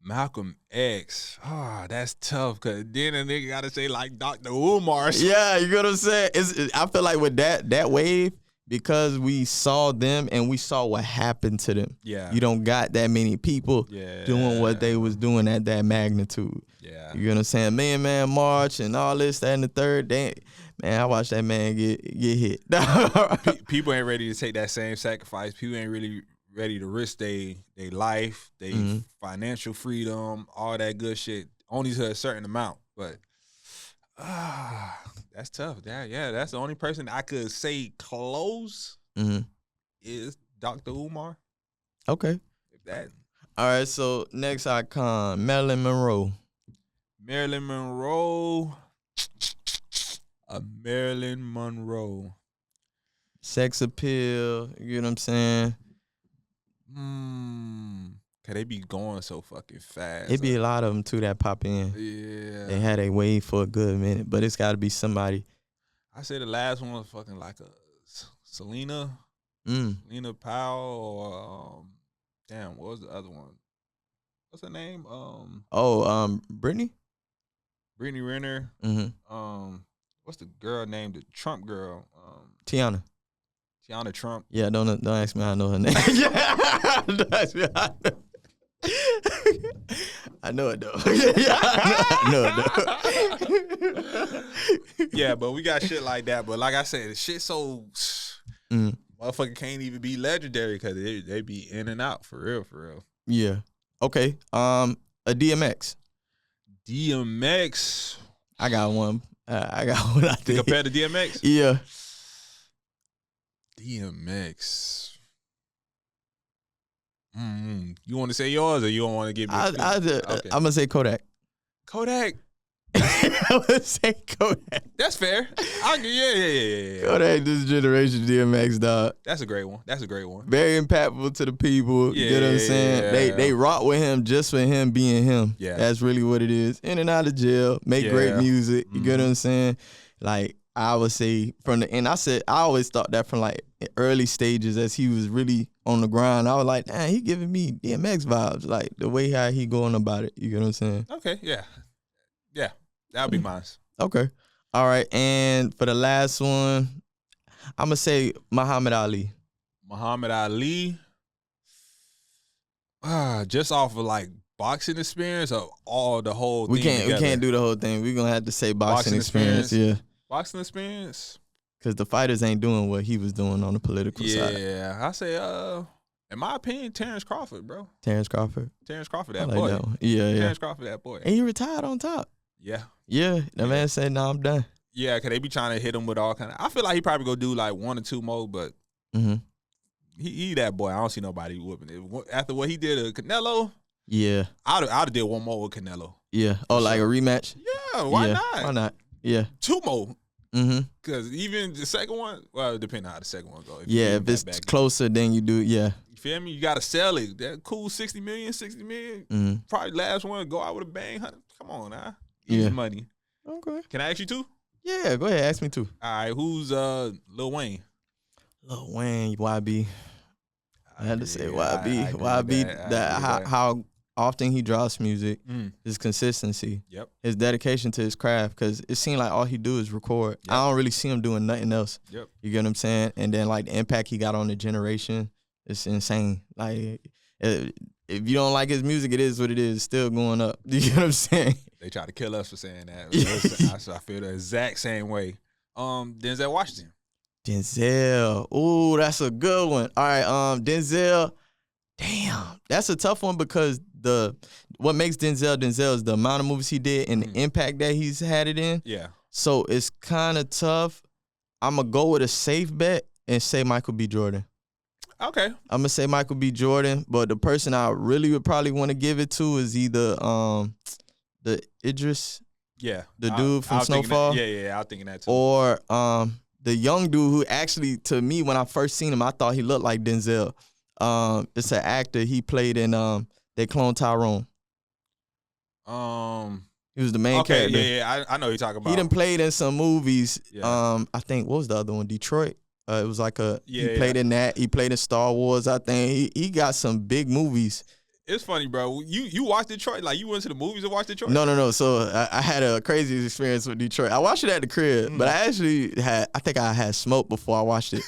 [SPEAKER 2] Malcolm X. Oh, that's tough because then a nigga got to say like Dr. Umar.
[SPEAKER 3] Yeah, you know what I'm saying? I feel like with that wave, because we saw them and we saw what happened to them.
[SPEAKER 2] Yeah.
[SPEAKER 3] You don't got that many people doing what they was doing at that magnitude.
[SPEAKER 2] Yeah.
[SPEAKER 3] You know what I'm saying? Man March and all this, that, and the third. Man, I watched that man get hit.
[SPEAKER 2] People ain't ready to take that same sacrifice. People ain't really ready to risk their life, their financial freedom, all that good shit, only to a certain amount. But that's tough. Yeah, that's the only person I could say close is Dr. Umar.
[SPEAKER 3] Okay.
[SPEAKER 2] If that.
[SPEAKER 3] All right, so next icon, Marilyn Monroe.
[SPEAKER 2] Marilyn Monroe. Marilyn Monroe.
[SPEAKER 3] Sex appeal, you know what I'm saying?
[SPEAKER 2] Cause they be going so fucking fast.
[SPEAKER 3] It be a lot of them too that pop in.
[SPEAKER 2] Yeah.
[SPEAKER 3] They had a wave for a good minute, but it's got to be somebody.
[SPEAKER 2] I say the last one was fucking like a Selena Powell or damn, what was the other one? What's her name?
[SPEAKER 3] Brittany
[SPEAKER 2] Renner. What's the girl name? The Trump girl.
[SPEAKER 3] Tiana
[SPEAKER 2] Trump.
[SPEAKER 3] Yeah, don't ask me how I know her name. Yeah, don't ask me how I know. I know it though. I know it though.
[SPEAKER 2] Yeah, but we got shit like that. But like I said, shit so motherfucker can't even be legendary because they be in and out for real.
[SPEAKER 3] Yeah. Okay. A DMX.
[SPEAKER 2] DMX.
[SPEAKER 3] I got one. I think.
[SPEAKER 2] Compared to DMX?
[SPEAKER 3] Yeah.
[SPEAKER 2] DMX. You want to say yours or you don't want to give me?
[SPEAKER 3] I'm gonna say Kodak.
[SPEAKER 2] Kodak.
[SPEAKER 3] I'm gonna say Kodak.
[SPEAKER 2] That's fair. Yeah.
[SPEAKER 3] Kodak this generation DMX, dog.
[SPEAKER 2] That's a great one.
[SPEAKER 3] Very impactful to the people. You get what I'm saying?
[SPEAKER 2] Yeah.
[SPEAKER 3] They rock with him just for him being him.
[SPEAKER 2] Yeah.
[SPEAKER 3] That's really what it is. In and out of jail, make great music. You get what I'm saying? Like, I would say from the end, I always thought that from like early stages as he was really on the grind. I was like, damn, he giving me DMX vibes, like the way how he going about it. You get what I'm saying?
[SPEAKER 2] Okay, yeah. That would be mine.
[SPEAKER 3] Okay. All right. And for the last one, I'm going to say Muhammad Ali.
[SPEAKER 2] Just off of like boxing experience or all the whole thing
[SPEAKER 3] We can't do the whole thing. We're going to have to say boxing experience. Yeah.
[SPEAKER 2] Boxing experience?
[SPEAKER 3] Because the fighters ain't doing what he was doing on the political side.
[SPEAKER 2] Yeah. I say, in my opinion, Terrence Crawford, bro.
[SPEAKER 3] Terrence Crawford,
[SPEAKER 2] that
[SPEAKER 3] like
[SPEAKER 2] boy.
[SPEAKER 3] that one. Yeah.
[SPEAKER 2] Terrence Crawford, that boy.
[SPEAKER 3] And he retired on top.
[SPEAKER 2] Yeah.
[SPEAKER 3] Yeah. The man said, "No, I'm done."
[SPEAKER 2] Yeah, because they be trying to hit him with all kind of. I feel like he probably go do like 1 or 2 more, but he that boy. I don't see nobody whooping it. After what he did to Canelo,
[SPEAKER 3] yeah,
[SPEAKER 2] I'd have did 1 more with Canelo.
[SPEAKER 3] Yeah. Oh, like a rematch?
[SPEAKER 2] Yeah, why not?
[SPEAKER 3] Why not? Yeah.
[SPEAKER 2] 2 more.
[SPEAKER 3] Mm-hmm.
[SPEAKER 2] Because even the second one, well, it depends on how the second one goes.
[SPEAKER 3] If it's closer, then you do, yeah.
[SPEAKER 2] You feel me? You got to sell it. That cool 60 million.
[SPEAKER 3] Mm-hmm.
[SPEAKER 2] Probably last one, go out with a bang. Come on, now. Easy money.
[SPEAKER 3] Okay.
[SPEAKER 2] Can I ask you 2?
[SPEAKER 3] Yeah, go ahead. Ask me 2.
[SPEAKER 2] All right, who's Lil Wayne?
[SPEAKER 3] Lil Wayne, YB. I had to say YB.
[SPEAKER 2] YB,
[SPEAKER 3] how often he drops music, his consistency, his dedication to his craft, because it seemed like all he do is record. I don't really see him doing nothing else. You get what I'm saying? And then like the impact he got on the generation, it's insane. Like if you don't like his music, it is what it is. It's still going up. You get what I'm saying?
[SPEAKER 2] They try to kill us for saying that. I feel the exact same way. Denzel Washington.
[SPEAKER 3] Denzel. Ooh, that's a good one. All right, Denzel. Damn, that's a tough one because what makes Denzel is the amount of movies he did and the impact that he's had it in.
[SPEAKER 2] Yeah.
[SPEAKER 3] So it's kind of tough. I'm going to go with a safe bet and say Michael B. Jordan.
[SPEAKER 2] Okay.
[SPEAKER 3] I'm going to say Michael B. Jordan, but the person I really would probably want to give it to is either the Idris.
[SPEAKER 2] Yeah.
[SPEAKER 3] The dude from Snowfall.
[SPEAKER 2] Yeah, I was thinking that too.
[SPEAKER 3] Or the young dude who actually, to me, when I first seen him, I thought he looked like Denzel. It's an actor. He played in They Clone Tyrone. He was the main character.
[SPEAKER 2] Yeah, I know who you're talking about.
[SPEAKER 3] He done played in some movies.
[SPEAKER 2] Yeah.
[SPEAKER 3] I think, what was the other one? Detroit. It was like he played in that. He played in Star Wars, I think. He got some big movies.
[SPEAKER 2] It's funny, bro. You watched Detroit? Like, you went to the movies and watched Detroit?
[SPEAKER 3] No. So I had a crazy experience with Detroit. I watched it at the crib, but I think I had smoked before I watched it.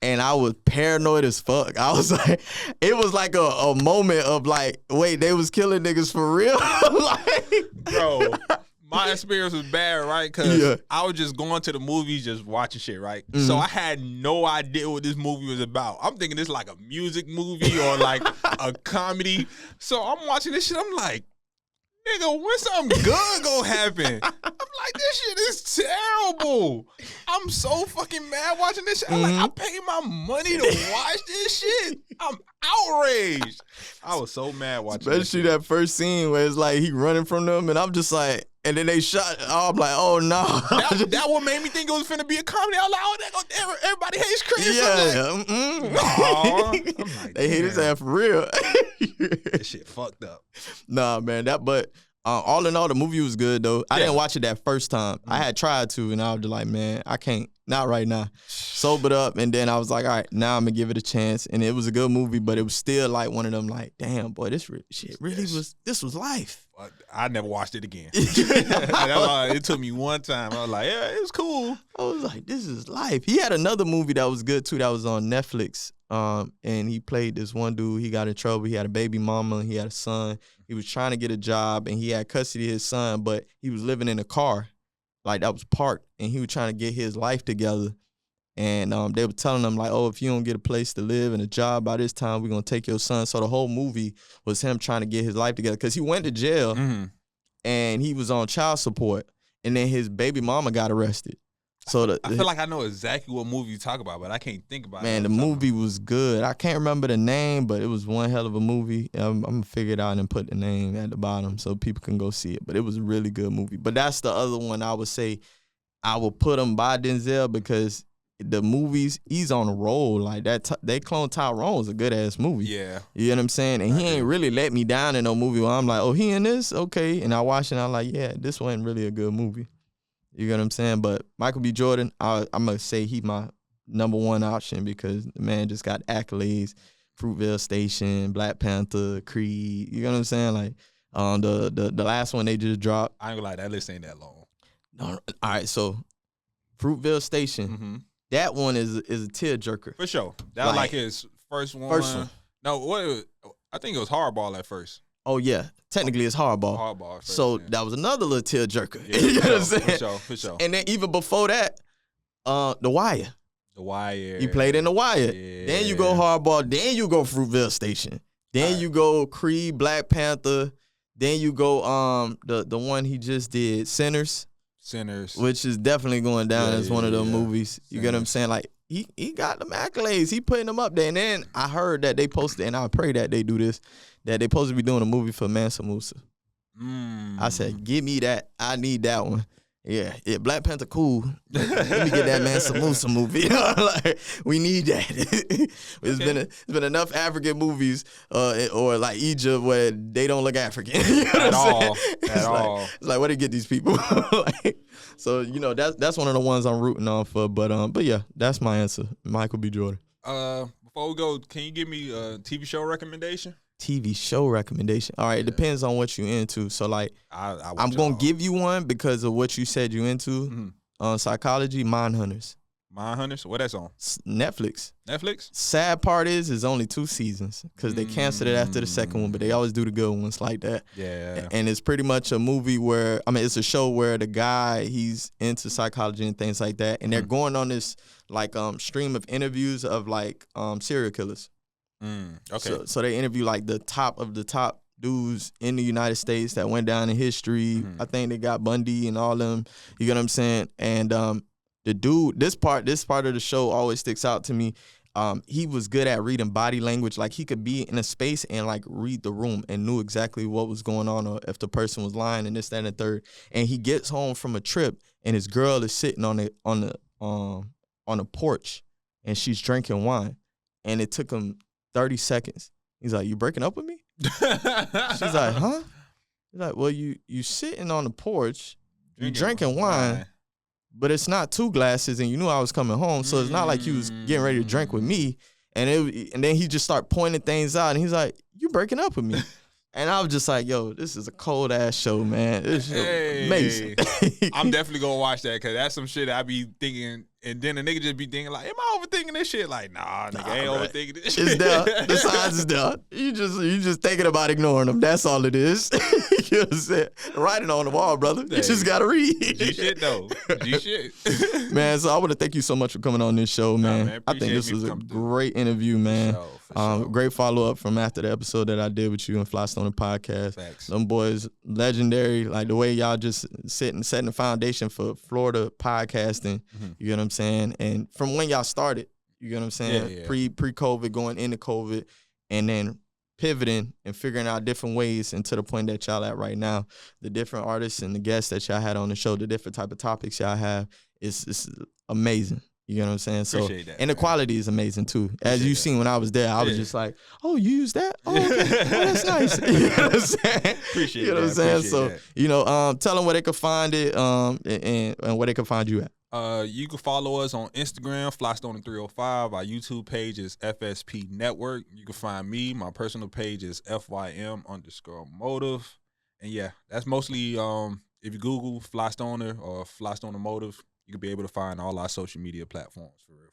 [SPEAKER 3] And I was paranoid as fuck. I was like, it was like a moment of like, wait, they was killing niggas for real? Like,
[SPEAKER 2] bro, my experience was bad, right? Because I was just going to the movies, just watching shit, right? So I had no idea what this movie was about. I'm thinking it's like a music movie or like a comedy. So I'm watching this shit, I'm like, nigga, when something good gonna happen? I'm like, this shit is terrible. I'm so fucking mad watching this shit. I'm like, I paid my money to watch this shit. I'm outraged. I was so mad watching
[SPEAKER 3] especially that first scene where it's like he running from them, and I'm just like, and then they shot. I'm like, oh no.
[SPEAKER 2] That what made me think it was finna be a comedy. I was like, oh, everybody hates Chris.
[SPEAKER 3] Like, they hate his ass for real.
[SPEAKER 2] That shit fucked up.
[SPEAKER 3] Nah, man. But all in all, the movie was good though. I didn't watch it that first time. I had tried to, and I was just like, man, I can't. Not right now. Sobered up, and then I was like, all right, now I'm gonna give it a chance. And it was a good movie, but it was still like one of them, like, damn, boy, this was life.
[SPEAKER 2] I never watched it again. It took me one time. I was like, yeah, it was cool.
[SPEAKER 3] I was like, this is life. He had another movie that was good too. That was on Netflix. And he played this one dude. He got in trouble. He had a baby mama. He had a son. He was trying to get a job, and he had custody of his son, but he was living in a car. Like, that was parked, and he was trying to get his life together. And they were telling him, like, oh, if you don't get a place to live and a job by this time, we're going to take your son. So the whole movie was him trying to get his life together because he went to jail, and he was on child support, and then his baby mama got arrested. So
[SPEAKER 2] I feel like I know exactly what movie you talk about, but I can't think about it.
[SPEAKER 3] Man, the movie was good. I can't remember the name, but it was one hell of a movie. I'm going to figure it out and put the name at the bottom so people can go see it. But it was a really good movie. But that's the other one I would say I will put him by Denzel because the movies, he's on a roll like that. They Clone Tyrone's a good ass movie.
[SPEAKER 2] Yeah,
[SPEAKER 3] you know what I'm saying. And he ain't really let me down in no movie where I'm like, oh, he in this, okay. And I watch it, and I'm like, yeah, this wasn't really a good movie. You know what I'm saying? But Michael B. Jordan, I'm gonna say he's my number one option because the man just got accolades. Fruitvale Station, Black Panther, Creed. You know what I'm saying? Like the last one they just dropped.
[SPEAKER 2] I ain't gonna lie, that list ain't that long.
[SPEAKER 3] No, all right, so Fruitvale Station. That one is a tearjerker.
[SPEAKER 2] For sure. That was like his first one. No, what? I think it was Hardball at first.
[SPEAKER 3] Oh, yeah. Technically, it's Hardball.
[SPEAKER 2] Hardball first,
[SPEAKER 3] so that was another little tearjerker.
[SPEAKER 2] Yeah,
[SPEAKER 3] you know what I'm saying?
[SPEAKER 2] For sure.
[SPEAKER 3] And then even before that, The Wire.
[SPEAKER 2] The Wire.
[SPEAKER 3] You played in The Wire.
[SPEAKER 2] Yeah.
[SPEAKER 3] Then you go Hardball. Then you go Fruitvale Station. Then you go Creed, Black Panther. Then you go the one he just did, Sinners, which is definitely going down as one of those movies. You get what I'm saying? Like he got them accolades. He putting them up there. And then I heard that they posted, and I pray that they do this, that they supposed to be doing a movie for Mansa Musa. I said, give me that. I need that one. Yeah, Black Panther cool. Let me get that Mansa Musa movie. Like, we need that. It's been enough African movies or like Egypt where they don't look African. You know at all. It's like where they get these people. Like, so that's one of the ones I'm rooting on for. But yeah, that's my answer. Michael B. Jordan.
[SPEAKER 2] Before we go, can you give me a TV show recommendation?
[SPEAKER 3] TV show recommendation. All right, it depends on what you into. So like, I'm gonna give you one because of what you said you into. Psychology, Mindhunters.
[SPEAKER 2] Mindhunters? What that's on?
[SPEAKER 3] Netflix.
[SPEAKER 2] Netflix?
[SPEAKER 3] Sad part is it's only 2 seasons because they canceled it after the second one, but they always do the good ones like that.
[SPEAKER 2] Yeah.
[SPEAKER 3] And it's pretty much a movie where, it's a show where the guy, he's into psychology and things like that, and they're going on this like stream of interviews of like serial killers.
[SPEAKER 2] Okay.
[SPEAKER 3] So they interview like the top of the top dudes in the United States that went down in history. I think they got Bundy and all them. You get what I'm saying? And the dude, this part of the show always sticks out to me. He was good at reading body language. Like he could be in a space and like read the room and knew exactly what was going on or if the person was lying and this, that, and the third. And he gets home from a trip and his girl is sitting on the porch and she's drinking wine. And it took him 30 seconds. He's like, you breaking up with me? She's like, huh? He's like, well, you sitting on the porch, you drinking wine, but it's not 2 glasses and you knew I was coming home, so it's not like you was getting ready to drink with me. And then he just start pointing things out and he's like, you breaking up with me? And I was just like, yo, this is a cold ass show, man. It's amazing.
[SPEAKER 2] I'm definitely gonna watch that because that's some shit I be thinking, and then the nigga just be thinking like, am I overthinking this shit? Like, nah, nigga, I ain't overthinking this shit.
[SPEAKER 3] It's there. The signs is there. You just thinking about ignoring them. That's all it is. You know what I'm saying? Writing on the wall, brother. You just gotta read.
[SPEAKER 2] G shit though. G shit.
[SPEAKER 3] Man, so I want to thank you so much for coming on this show, man.
[SPEAKER 2] Man,
[SPEAKER 3] I think this was a great interview, man.
[SPEAKER 2] For sure.
[SPEAKER 3] Great follow up from after the episode that I did with you and Flystone podcast.
[SPEAKER 2] Facts.
[SPEAKER 3] Them boys legendary. Like the way y'all just setting the foundation for Florida podcasting. You know what I'm saying? And from when y'all started, you know what I'm saying?
[SPEAKER 2] Yeah.
[SPEAKER 3] Pre-COVID, going into COVID, and then pivoting and figuring out different ways and to the point that y'all at right now. The different artists and the guests that y'all had on the show, the different type of topics y'all have, it's amazing. You know what I'm saying? So,
[SPEAKER 2] that,
[SPEAKER 3] and the quality is amazing too. As you seen when I was there, I was just like, "Oh, you use that? Oh, okay. Oh, that's nice." You know what I'm saying?
[SPEAKER 2] Appreciate
[SPEAKER 3] you know
[SPEAKER 2] that.
[SPEAKER 3] what I'm saying? So, tell them where they can find it, and where they can find you at.
[SPEAKER 2] You can follow us on Instagram, Flystone305. Our YouTube page is FSP Network. You can find me. My personal page is FYM_motive. And yeah, that's mostly if you Google Flystoner or Flystoner Motive, you can be able to find all our social media platforms for real.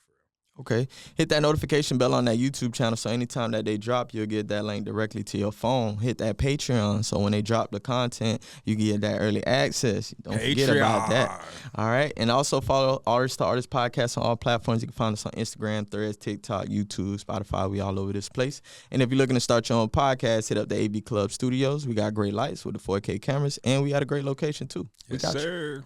[SPEAKER 3] Okay. Hit that notification bell on that YouTube channel so anytime that they drop, you'll get that link directly to your phone. Hit that Patreon so when they drop the content, you get that early access. Don't forget about that. All right. And also follow Artist to Artist Podcast on all platforms. You can find us on Instagram, Threads, TikTok, YouTube, Spotify. We all over this place. And if you're looking to start your own podcast, hit up the AV Club Studios. We got great lights with the 4K cameras, and we got a great location too.
[SPEAKER 2] Yes, sir.